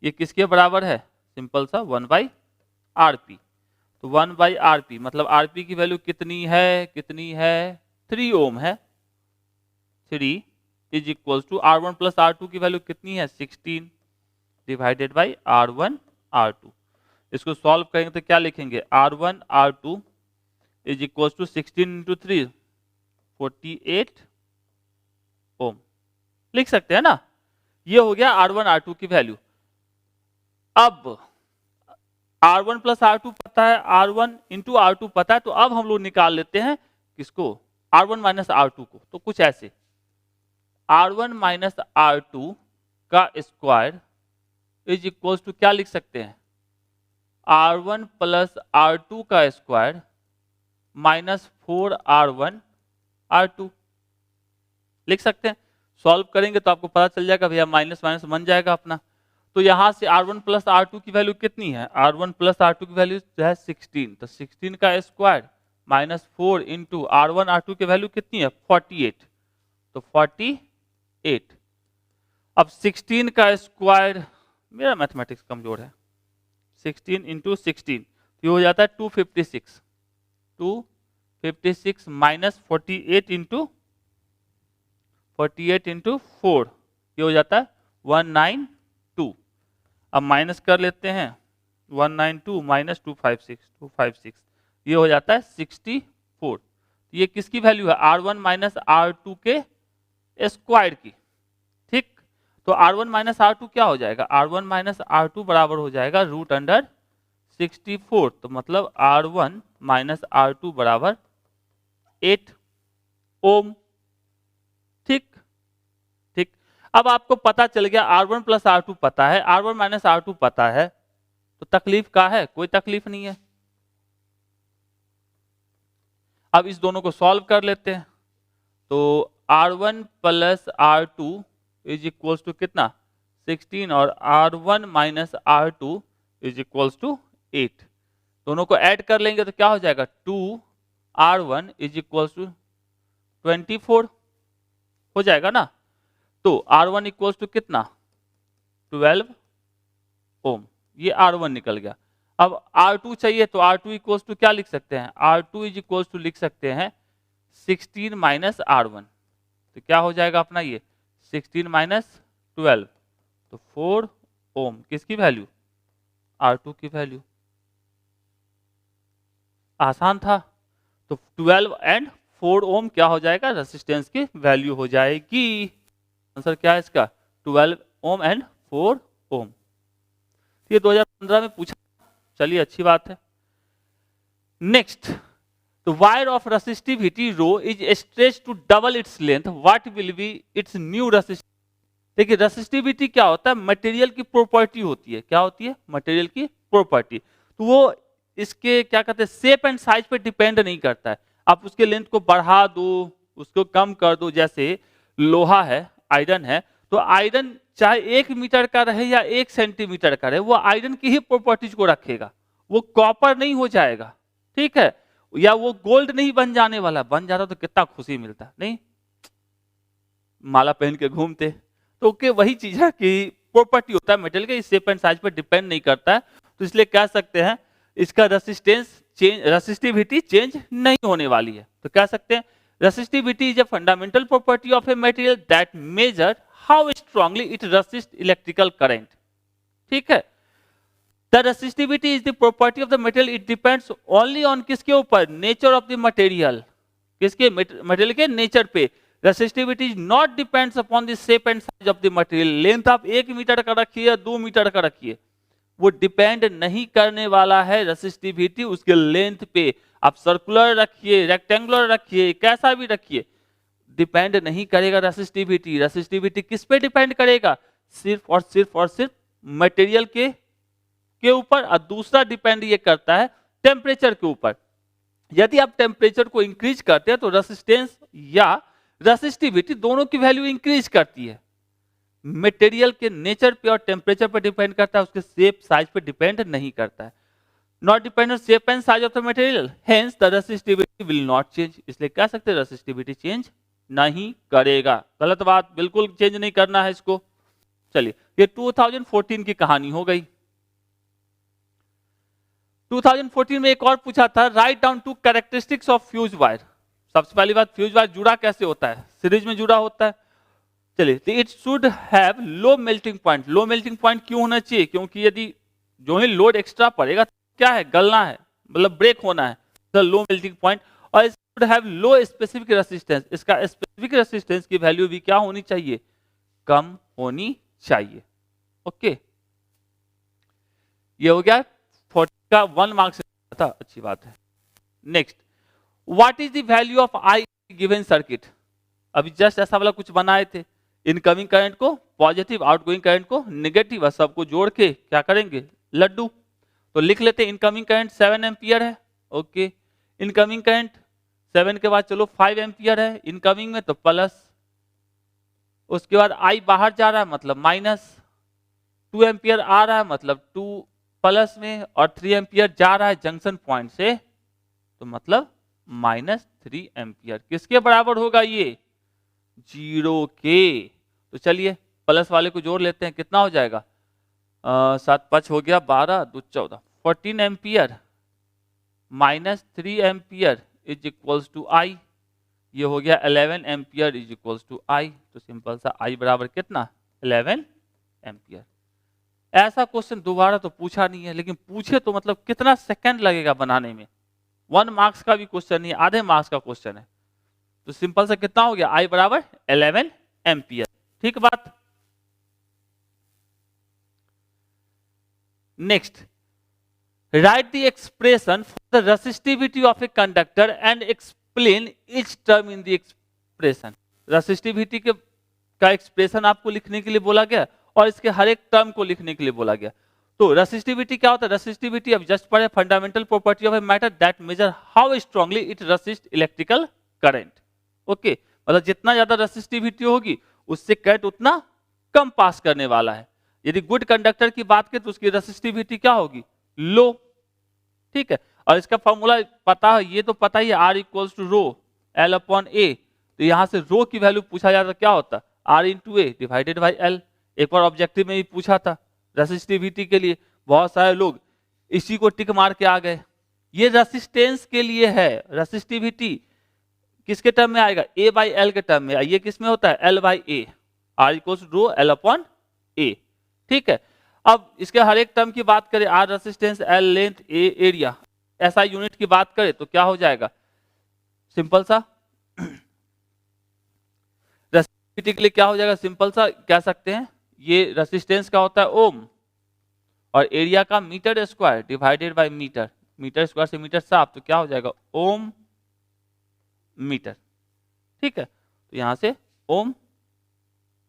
ये किसके बराबर है, सिंपल सा 1 बाई RP। तो 1 बाई RP मतलब RP की वैल्यू कितनी है 3 ओम है, 3 is equal to R1 plus R2 की वैल्यू कितनी है 16 डिवाइडेड बाई R1 R2। इसको सॉल्व करेंगे तो क्या लिखेंगे, R1 R2 is equal to 16 into 3 48 ohm, लिख सकते हैं ना। ये हो गया R1 R2 की वैल्यू। अब R1 प्लस R2 पता है, R1 इंटू R2 पता है, तो अब हम लोग निकाल लेते हैं किसको, R1 माइनस R2 को। तो कुछ ऐसे R1 माइनस R2 का स्क्वायर इज इक्वल टू क्या लिख सकते हैं, R1 प्लस R2 का स्क्वायर माइनस 4R1 R2 लिख सकते हैं। सॉल्व करेंगे तो आपको पता चल जाएगा भैया, माइनस माइनस बन जाएगा अपना। तो यहां से R1 प्लस R2 की वैल्यू कितनी है, R1 प्लस R2 की वैल्यू जो है 16, तो 16 का square minus 4 into R1 R2 की वैल्यू कितनी है 48, तो 48। अब 16 का स्क्वायर, मेरा मैथमेटिक्स कमजोर है, 16 इंटू 16 ये हो जाता है 256, 256 माइनस 48 इंटू 4 ये हो जाता है 192। अब माइनस कर लेते हैं, 192 माइनस 256 ये हो जाता है 64। ये किसकी वैल्यू है, R1 माइनस R2 के स्क्वायर की, ठीक। तो R1 माइनस R2 क्या हो जाएगा, R1 माइनस R2 बराबर हो जाएगा रूट अंडर 64। तो मतलब R1 माइनस R2 बराबर 8 ओम, ठीक। अब आपको पता चल गया R1 प्लस R2 पता है, R1 माइनस R2 पता है, तो तकलीफ का है, कोई तकलीफ नहीं है। अब इस दोनों को सॉल्व कर लेते हैं, तो R1 plus R2 is equal to कितना 16 और R1 minus R2 is equals to 8। दोनों को ऐड कर लेंगे तो क्या हो जाएगा, 2R1 इज इक्वल्स टू 24 हो जाएगा ना। तो R1 इक्वल्स टू कितना, 12 ओम, ये R1 निकल गया। अब R2 चाहिए तो R2 इक्वल्स टू क्या लिख सकते हैं, R2 इज इक्वल्स टू लिख सकते हैं 16 माइनस R1। तो क्या हो जाएगा अपना ये 16 माइनस 12, तो 4 ओम, किसकी वैल्यू, R2 की वैल्यू। आसान था। तो 12 एंड 4 ओम क्या हो जाएगा, रेसिस्टेंस की वैल्यू हो जाएगी। आंसर क्या है इसका, 12 ओम एंड 4 ओम। ये 2015 में पूछा, चलिए अच्छी बात है। Next, the wire of resistivity rho is stretched to double its length, what will be its new resistivity। देखिए रेसिस्टिविटी क्या होता है, मटेरियल की प्रॉपर्टी होती है। क्या होती है, मटेरियल की प्रॉपर्टी। तो वो इसके क्या कहते हैं, शेप एंड साइज पे डिपेंड नहीं करता है। आप उसके लेंथ को बढ़ा दो, उसको कम कर दो। जैसे लोहा है, आयरन है, तो आयरन चाहे 1 मीटर का रहे या 1 सेंटीमीटर का रहे, वो आयरन की ही प्रॉपर्टीज को रखेगा। वो कॉपर नहीं हो जाएगा, ठीक है, या वो गोल्ड नहीं बन जाने वाला। बन जाता तो कितना खुशी मिलता, नहीं माला पहन के घूमते। तो के वही चीज है कि प्रॉपर्टी होता है मटेरियल के, शेप एंड साइज पर डिपेंड नहीं करता है। तो इसलिए कह सकते हैं इसका रेसिस्टेंस चेंज, रेसिस्टिविटी चेंज नहीं होने वाली है। तो कह सकते हैं resistivity is a fundamental property of a material that measure how strongly it resist electrical current. ठीक है, the resistivity is the property of the material, it depends only on किसके ऊपर, नेचर ऑफ द मटेरियल। किसके, material के nature पे। Resistivity is not depends upon the shape and size of the material. Length आप 1 metre का रखिए या 2 metre का रखिए, वो डिपेंड नहीं करने वाला है रेसिस्टिविटी उसके लेंथ पे। आप सर्कुलर रखिए, रेक्टेंगुलर रखिए, कैसा भी रखिए, डिपेंड नहीं करेगा रेसिस्टिविटी। रेसिस्टिविटी किस पे डिपेंड करेगा, सिर्फ और सिर्फ और सिर्फ मटेरियल के ऊपर। और दूसरा डिपेंड ये करता है टेम्परेचर के ऊपर। यदि आप टेम्परेचर को इंक्रीज करते हैं तो रेसिस्टेंस या रेसिस्टिविटी दोनों की वैल्यू इंक्रीज करती है। मटेरियल के नेचर पे और टेम्परेचर पे डिपेंड करता है, उसके शेप साइज पे डिपेंड नहीं करता है। Not depend on shape and size of the material, hence the resistivity will not change. इसलिए कह सकते हैं रेसिस्टिविटी चेंज नहीं करेगा। गलत बात, बिल्कुल चेंज नहीं करना है इसको। चलिए, ये 2014 की कहानी हो गई। 2014 में एक और पूछा था, write down 2 characteristics of fuse wire. सबसे पहली बात, फ्यूज वायर जुड़ा कैसे होता है, सीरीज में जुड़ा होता है। चलिए, it should have low melting point. Low melting point क्यों होना चाहिए, क्योंकि यदि जो ही लोड एक्स्ट्रा पड़ेगा क्या है, गलना है, मतलब ब्रेक होना है, तो लो मेल्टिंग पॉइंट। और it should have low specific resistance. इसका स्पेसिफिक रेसिस्टेंस की वैल्यू भी क्या होनी चाहिए, कम होनी चाहिए। ओके, ये हो गया 40 का 1 मार्क्स था, अच्छी बात है। Next, what is the value of I given circuit. अभी जस्ट ऐसा वाला कुछ बनाए थे, इनकमिंग करंट को पॉजिटिव, आउटगोइंग करंट को नेगेटिव, और सबको जोड़ के क्या करेंगे, लड्डू। तो लिख लेते हैं, इनकमिंग करंट 7 एम्पियर है। ओके, इनकमिंग करंट 7 के बाद चलो 5 एम्पियर है इनकमिंग में, तो प्लस। उसके बाद आई बाहर जा रहा है मतलब माइनस, 2 एम्पियर आ रहा है मतलब 2 प्लस में, और 3 एम्पियर जा रहा है जंक्शन पॉइंट से, तो मतलब -3 एम्पियर। किसके बराबर होगा ये, 0 के। तो चलिए प्लस वाले को जोड़ लेते हैं, कितना हो जाएगा, 7 5 हो गया 12 2 14, 14 ampere -3 ampere is equals to I. ये हो गया 11 ampere is equals to I. तो सिंपल सा आई बराबर कितना, 11 एम्पियर। ऐसा क्वेश्चन दोबारा तो पूछा नहीं है, लेकिन पूछे तो मतलब कितना सेकंड लगेगा बनाने में। 1 मार्क्स का भी क्वेश्चन नहीं, आधे मार्क्स का क्वेश्चन है। तो सिंपल से कितना हो गया, आई बराबर 11 एम्पियर। ठीक बात। Next, right the expression for the resistivity of a conductor and explain each term in the expression. Resistivity का एक्सप्रेशन आपको लिखने के लिए बोला गया, और इसके हर एक टर्म को लिखने के लिए बोला गया। तो रेसिस्टिविटी क्या होता है, रेसिस्टिविटी अब जस्ट पढ़े, fundamental property of a matter that measure how strongly it resist electrical current. Okay, मतलब जितना ज्यादा रेसिस्टिविटी होगी उससे करंट उतना कम पास करने वाला है। यदि गुड कंडक्टर की बात करें तो उसकी रेसिस्टिविटी क्या होगी, लो। ठीक है, और इसका फॉर्मूला पता है, ये तो पता ही है, R equals to rho L upon A। तो यहां से रो की वैल्यू पूछा जाता क्या होता, R into A divided by L। एक बार ऑब्जेक्टिव में भी पूछा था रेसिस्टिविटी के लिए, बहुत सारे लोग इसी को टिक मार के आ गए। ये रेसिस्टेंस के लिए है, रेसिस्टिविटी किसके टर्म में आएगा, A बाई एल के टर्म में। ये किस में होता है, L by A, R equals to rho L upon A। ठीक है, अब इसके हर एक टर्म की बात करें, R resistance, L length, A area, SI unit की बात करें तो क्या हो जाएगा, सिंपल सा रेसिस्टिविटी के लिए क्या हो जाएगा, सिंपल सा कह सकते हैं, ये रेसिस्टेंस का होता है ओम और एरिया का metre square divided by metre, metre square से मीटर साफ, तो क्या हो जाएगा ओम मीटर। ठीक है, तो यहां से ओम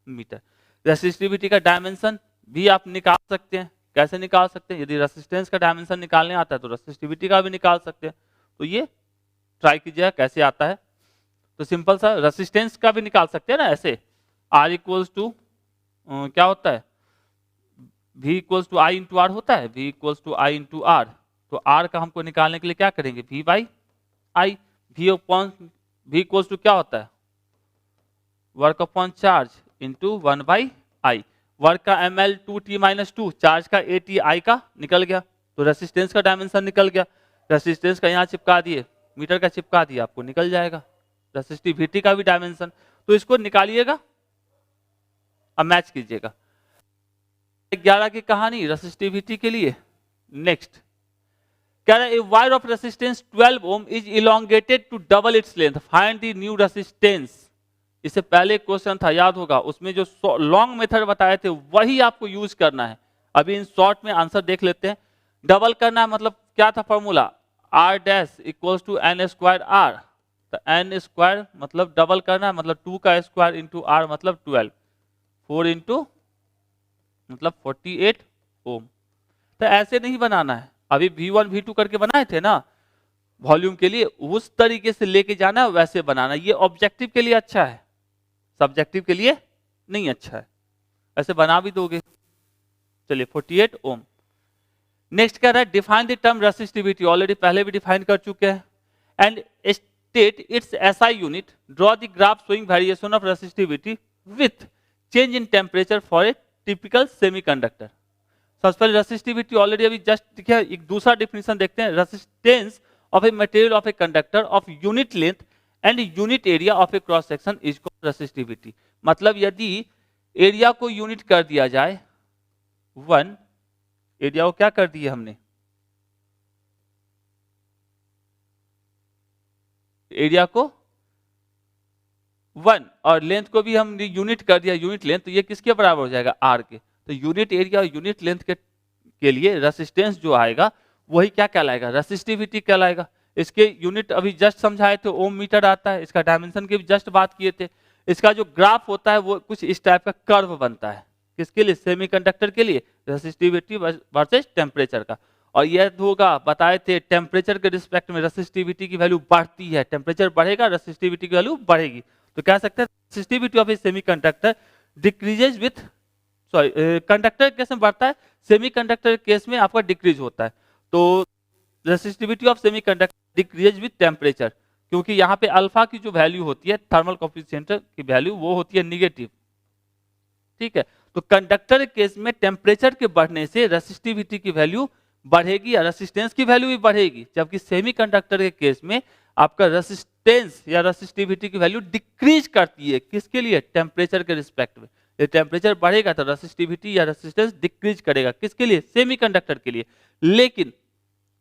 मीटर। रेसिस्टिविटी का डायमेंशन भी आप निकाल सकते हैं, कैसे निकाल सकते हैं, यदि रेसिस्टेंस का डायमेंशन निकालने आता है तो रेसिस्टिविटी का भी निकाल सकते हैं। तो ये ट्राई कीजिएगा कैसे आता है। तो सिंपल सा रेसिस्टेंस का भी निकाल सकते हैं ना, ऐसे R इक्वल्स टू क्या होता है, V equals to I into R होता है, V equals to I into R. तो R का हमको निकालने के लिए क्या करेंगे, V by I. V equals to क्या होता है, work upon charge into 1 by I. Work का ml 2t माइनस 2, चार्ज का AT आई का निकल गया, तो रेसिस्टेंस का डायमेंशन निकल गया। रेसिस्टेंस का यहाँ चिपका दिए, मीटर का चिपका दिया, आपको निकल जाएगा रेसिस्टिविटी का भी डायमेंशन। तो इसको निकालिएगा, अब मैच कीजिएगा। 11 की कहानी रेसिस्टिविटी के लिए। नेक्स्ट कह रहा है, wire of resistance 12 ohm is elongated to double its length, find the new resistance. इससे पहले क्वेश्चन था, याद होगा, उसमें जो लॉन्ग मेथड बताए थे वही आपको यूज करना है। अभी इन शॉर्ट में आंसर देख लेते हैं। डबल करना मतलब क्या था formula, R dash equals to N square R। तो एन स्क्वायर मतलब डबल करना है, मतलब 2 का स्क्वायर इंटू R मतलब 12, 4 इंटू मतलब 48 ओम। तो ऐसे नहीं बनाना है, अभी V1 V2 करके बनाए थे ना वॉल्यूम के लिए, उस तरीके से लेके जाना है, वैसे बनाना। ये ऑब्जेक्टिव के लिए अच्छा है, सब्जेक्टिव के लिए नहीं अच्छा है। ऐसे बना भी दोगे। चलिए 48 ओम। नेक्स्ट कह रहा है, define the term resistivity, already पहले भी डिफाइन कर चुके हैं। And state it's SI unit, draw the graph showing variation of resistivity with change in temperature for a typical semiconductor. सबसे पहले रेसिस्टिविटी ऑलरेडी अभी जस्ट दिखा, एक दूसरा डिफिनेशन देखते हैं। Resistance of a material of A conductor of unit length and unit area of A cross section is called resistivity. मतलब यदि एरिया को यूनिट कर दिया जाए 1, एरिया को क्या कर दिया हमने, एरिया को 1 और लेंथ को भी हम यूनिट कर दिया, यूनिट लेंथ, तो ये किसके बराबर हो जाएगा, R के। तो यूनिट एरिया और यूनिट लेंथ के लिए रेसिस्टेंस जो आएगा वही क्या कहलाएगा, रेसिस्टिविटी कहलाएगा। इसके यूनिट अभी जस्ट समझाए थे, ओम मीटर आता है। इसका डायमेंशन की भी जस्ट बात किए थे। इसका जो ग्राफ होता है वो कुछ इस टाइप का कर्व बनता है, किसके लिए, सेमीकंडक्टर के लिए, रेसिस्टिविटी वर्सेस टेम्परेचर का। और यह होगा, बताए थे टेम्परेचर के रिस्पेक्ट में रेसिस्टिविटी की वैल्यू बढ़ती है, टेम्परेचर बढ़ेगा रेसिस्टिविटी की वैल्यू बढ़ेगी। तो कह सकते हैं resistivity of A semiconductor decreases with, sorry conductor case में बढ़ता है, सेमीकंडक्टर केस में आपका डिक्रीज होता है। तो resistivity of semiconductor decreases with temperature, क्योंकि यहाँ पे अल्फा की जो वैल्यू होती है, थर्मल कोफिशिएंट की वैल्यू, वो होती है निगेटिव। ठीक है, तो कंडक्टर केस में टेम्परेचर के बढ़ने से रेसिस्टिविटी की वैल्यू बढ़ेगी या रेसिस्टेंस की वैल्यू भी बढ़ेगी, जबकि सेमीकंडक्टर के केस में आपका रेसिस्टेंस या रेसिस्टिविटी की वैल्यू डिक्रीज करती है, किसके लिए, टेम्परेचर के रिस्पेक्ट में। ये टेम्परेचर बढ़ेगा तो रेसिस्टिविटी या रेसिस्टेंस डिक्रीज करेगा, किसके लिए, सेमीकंडक्टर के लिए। लेकिन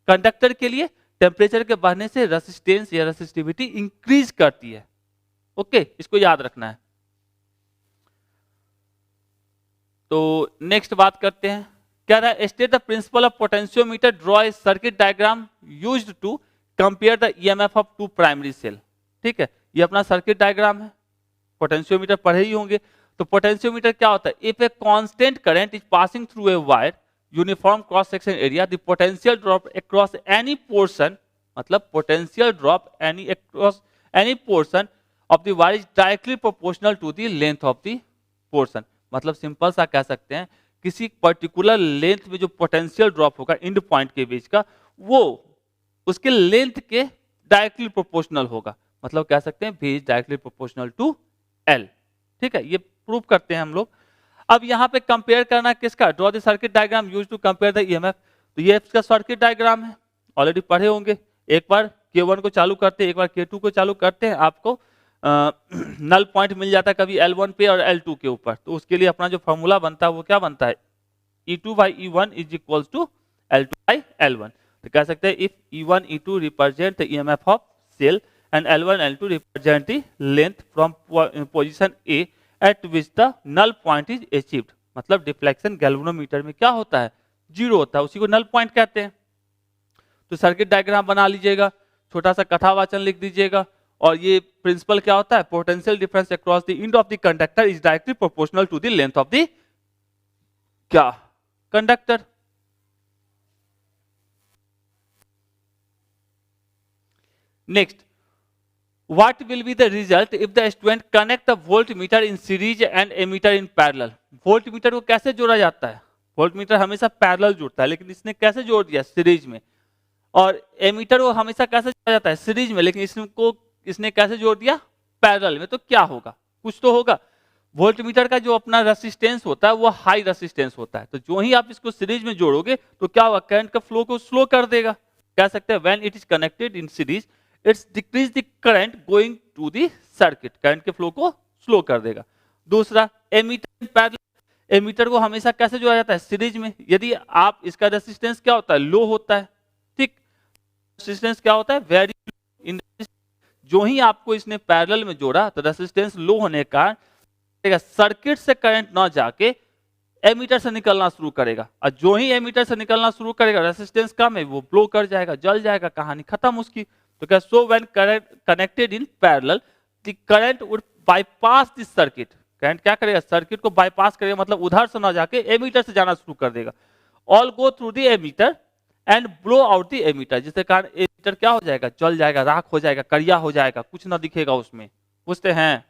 कंडक्टर के लिए टेम्परेचर के बढ़ने से रेसिस्टेंस या रेसिस्टिविटी इंक्रीज करती है। ओके, इसको याद रखना है। तो नेक्स्ट बात करते हैं, क्या रहा है, state the principle of potentiometer, draw a circuit diagram used to compare the EMF of 2 primary cell. ठीक है, ये अपना सर्किट डायग्राम है, पोटेंशियोमीटर पढ़े ही होंगे। तो पोटेंशियोमीटर क्या होता है, if a constant current is passing through a wire uniform cross section area, the potential drop across any portion, मतलब potential drop across any portion of the wire is directly proportional to the length of the portion. मतलब simple सा कह सकते हैं किसी particular length में जो potential drop होगा इंड पॉइंट के बीच का, वो उसके लेंथ के डायरेक्टली प्रोपोर्शनल होगा। मतलब कह सकते हैं V is directly proportional to L। ठीक है, ये प्रूव करते हैं हम लोग। अब यहाँ पे कंपेयर करना किसका, draw the circuit diagram use to compare the EMF. तो ये इसका सर्किट डायग्राम है, ऑलरेडी पढ़े होंगे। एक बार K1 को चालू करते हैं, एक बार K2 को चालू करते हैं, आपको नल पॉइंट मिल जाता है कभी L1 पे और L2 के ऊपर। तो उसके लिए अपना जो फॉर्मूला बनता है वो क्या बनता है, E2 by E1 is equal to L2 by L1। तो कह सकते हैं if E1 E2 represent the EMF of cell and L1 L2 represent the length from position A at which the null point is achieved. मतलब deflection galvanometer में क्या होता है, zero होता है, उसी को नल पॉइंट कहते हैं। तो सर्किट डायग्राम बना लीजिएगा, छोटा सा कथावाचन लिख दीजिएगा, और ये प्रिंसिपल क्या होता है, potential difference across the end of the conductor is directly proportional to the length of the क्या, conductor. Next, what will be the result if the student connect the voltmeter in series and ammeter in parallel। Voltmeter को कैसे जोड़ा जाता है, voltmeter हमेशा parallel जुड़ता है, लेकिन इसने कैसे जोड़ दिया, सीरीज में। और एमीटर को हमेशा कैसे जोड़ा जाता है, सीरीज में, लेकिन इसने कैसे जोड़ दिया, पैरेलल में। तो क्या होगा, कुछ तो होगा। वोल्टमीटर का जो अपना रेसिस्टेंस होता है वो हाई रेसिस्टेंस होता है, तो जो ही आप इसको सीरीज में जोड़ोगे तो क्या होगा, करंट का फ्लो को स्लो कर देगा। कह सकते हैं when it is connected in series its decrease the current going to the circuit, current के फ्लो को स्लो कर देगा। दूसरा, एमीटर पैरेलल, एमीटर को हमेशा कैसे जोड़ा जाता है, सीरीज में। यदि आप, इसका रेसिस्टेंस क्या होता है, लो होता है, ठीक, रेसिस्टेंस क्या होता है, वेरी इन। जो ही आपको इसने पैरेलल में जोड़ा तो रेसिस्टेंस लो होने का सर्किट से करंट ना जाके एमीटर से निकलना शुरू करेगा, और जो ही एमीटर से निकलना शुरू करेगा रेसिस्टेंस कम है, वो ब्लो कर जाएगा, जल जाएगा, कहानी खत्म उसकी। तो क्या, so when current connected in parallel the current would bypass this circuit. Current क्या करेगा, सर्किट को बाईपास करेगा, मतलब उधर से ना जाके एमीटर से जाना शुरू कर देगा। All go through the ammeter and blow out the ammeter, जिसके कारण एमीटर क्या हो जाएगा, जल जाएगा, राख हो जाएगा, करिया हो जाएगा, कुछ ना दिखेगा उसमें। पूछते हैं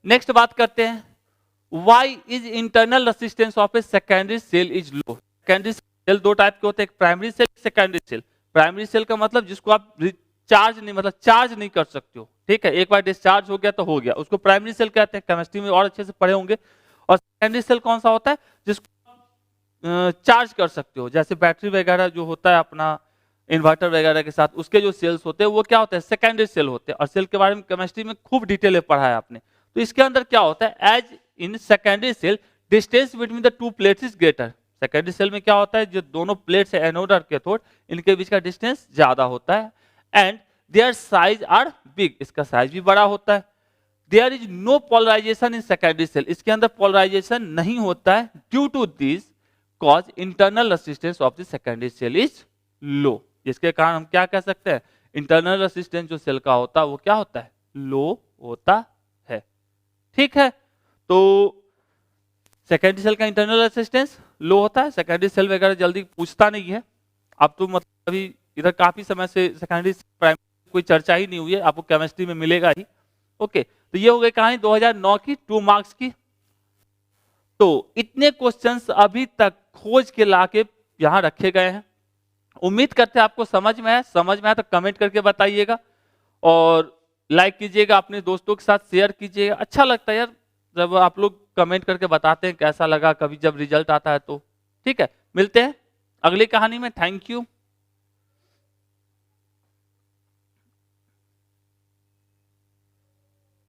नेक्स्ट बात करते हैं, why is internal resistance of a secondary cell is low. Secondary cell दो टाइप के होते हैं, एक primary cell, secondary cell. Primary cell का मतलब जिसको आप चार्ज नहीं, मतलब चार्ज नहीं कर सकते हो, ठीक है, एक बार डिस्चार्ज हो गया तो हो गया, उसको प्राइमरी सेल कहते हैं। केमिस्ट्री में और अच्छे से पढ़े होंगे। और सेकेंडरी सेल कौन सा होता है, जिसको चार्ज कर सकते हो, जैसे बैटरी वगैरह जो होता है अपना इन्वर्टर वगैरह के साथ, उसके जो सेल्स होते हैं वो क्या होते हैं, सेकेंडरी सेल होते हैं। और सेल के बारे में केमिस्ट्री में खूब डिटेल में पढ़ा है आपने। तो इसके अंदर क्या होता है, as in secondary cell distance between the two plates is greater. Secondary cell में क्या होता है, जो दोनों प्लेट्स है एनोड और कैथोड, इनके बीच का डिस्टेंस ज्यादा होता है। And their size are big, इसका साइज भी बड़ा होता है। There is no polarization in secondary cell, इसके अंदर पोलराइजेशन नहीं होता है। Due to this cause internal resistance of the secondary cell is low. जिसके कारण हम क्या कह सकते हैं, इंटरनल रेसिस्टेंस जो सेल का होता है वो क्या होता है, लो होता है। ठीक है, तो सेकेंडरी सेल का इंटरनल रेसिस्टेंस लो होता है। सेकेंडरी सेल वगैरह जल्दी पूछता नहीं है। अब तो मतलब अभी इधर काफी समय से सेकेंडरी प्राइमरी कोई चर्चा ही नहीं हुई है, आपको केमिस्ट्री में मिलेगा ही। ओके, तो ये हो गई कहानी 2009 की 2 मार्क्स की। तो इतने क्वेश्चंस अभी तक खोज के लाके यहां रखे गए हैं। उम्मीद करते हैं आपको समझ में है। समझ में आया तो कमेंट करके बताइएगा, और लाइक कीजिएगा, अपने दोस्तों के साथ शेयर कीजिएगा। अच्छा लगता है यार जब आप लोग कमेंट करके बताते हैं कैसा लगा, कभी जब रिजल्ट आता है तो। ठीक है, मिलते हैं अगली कहानी में। Thank you.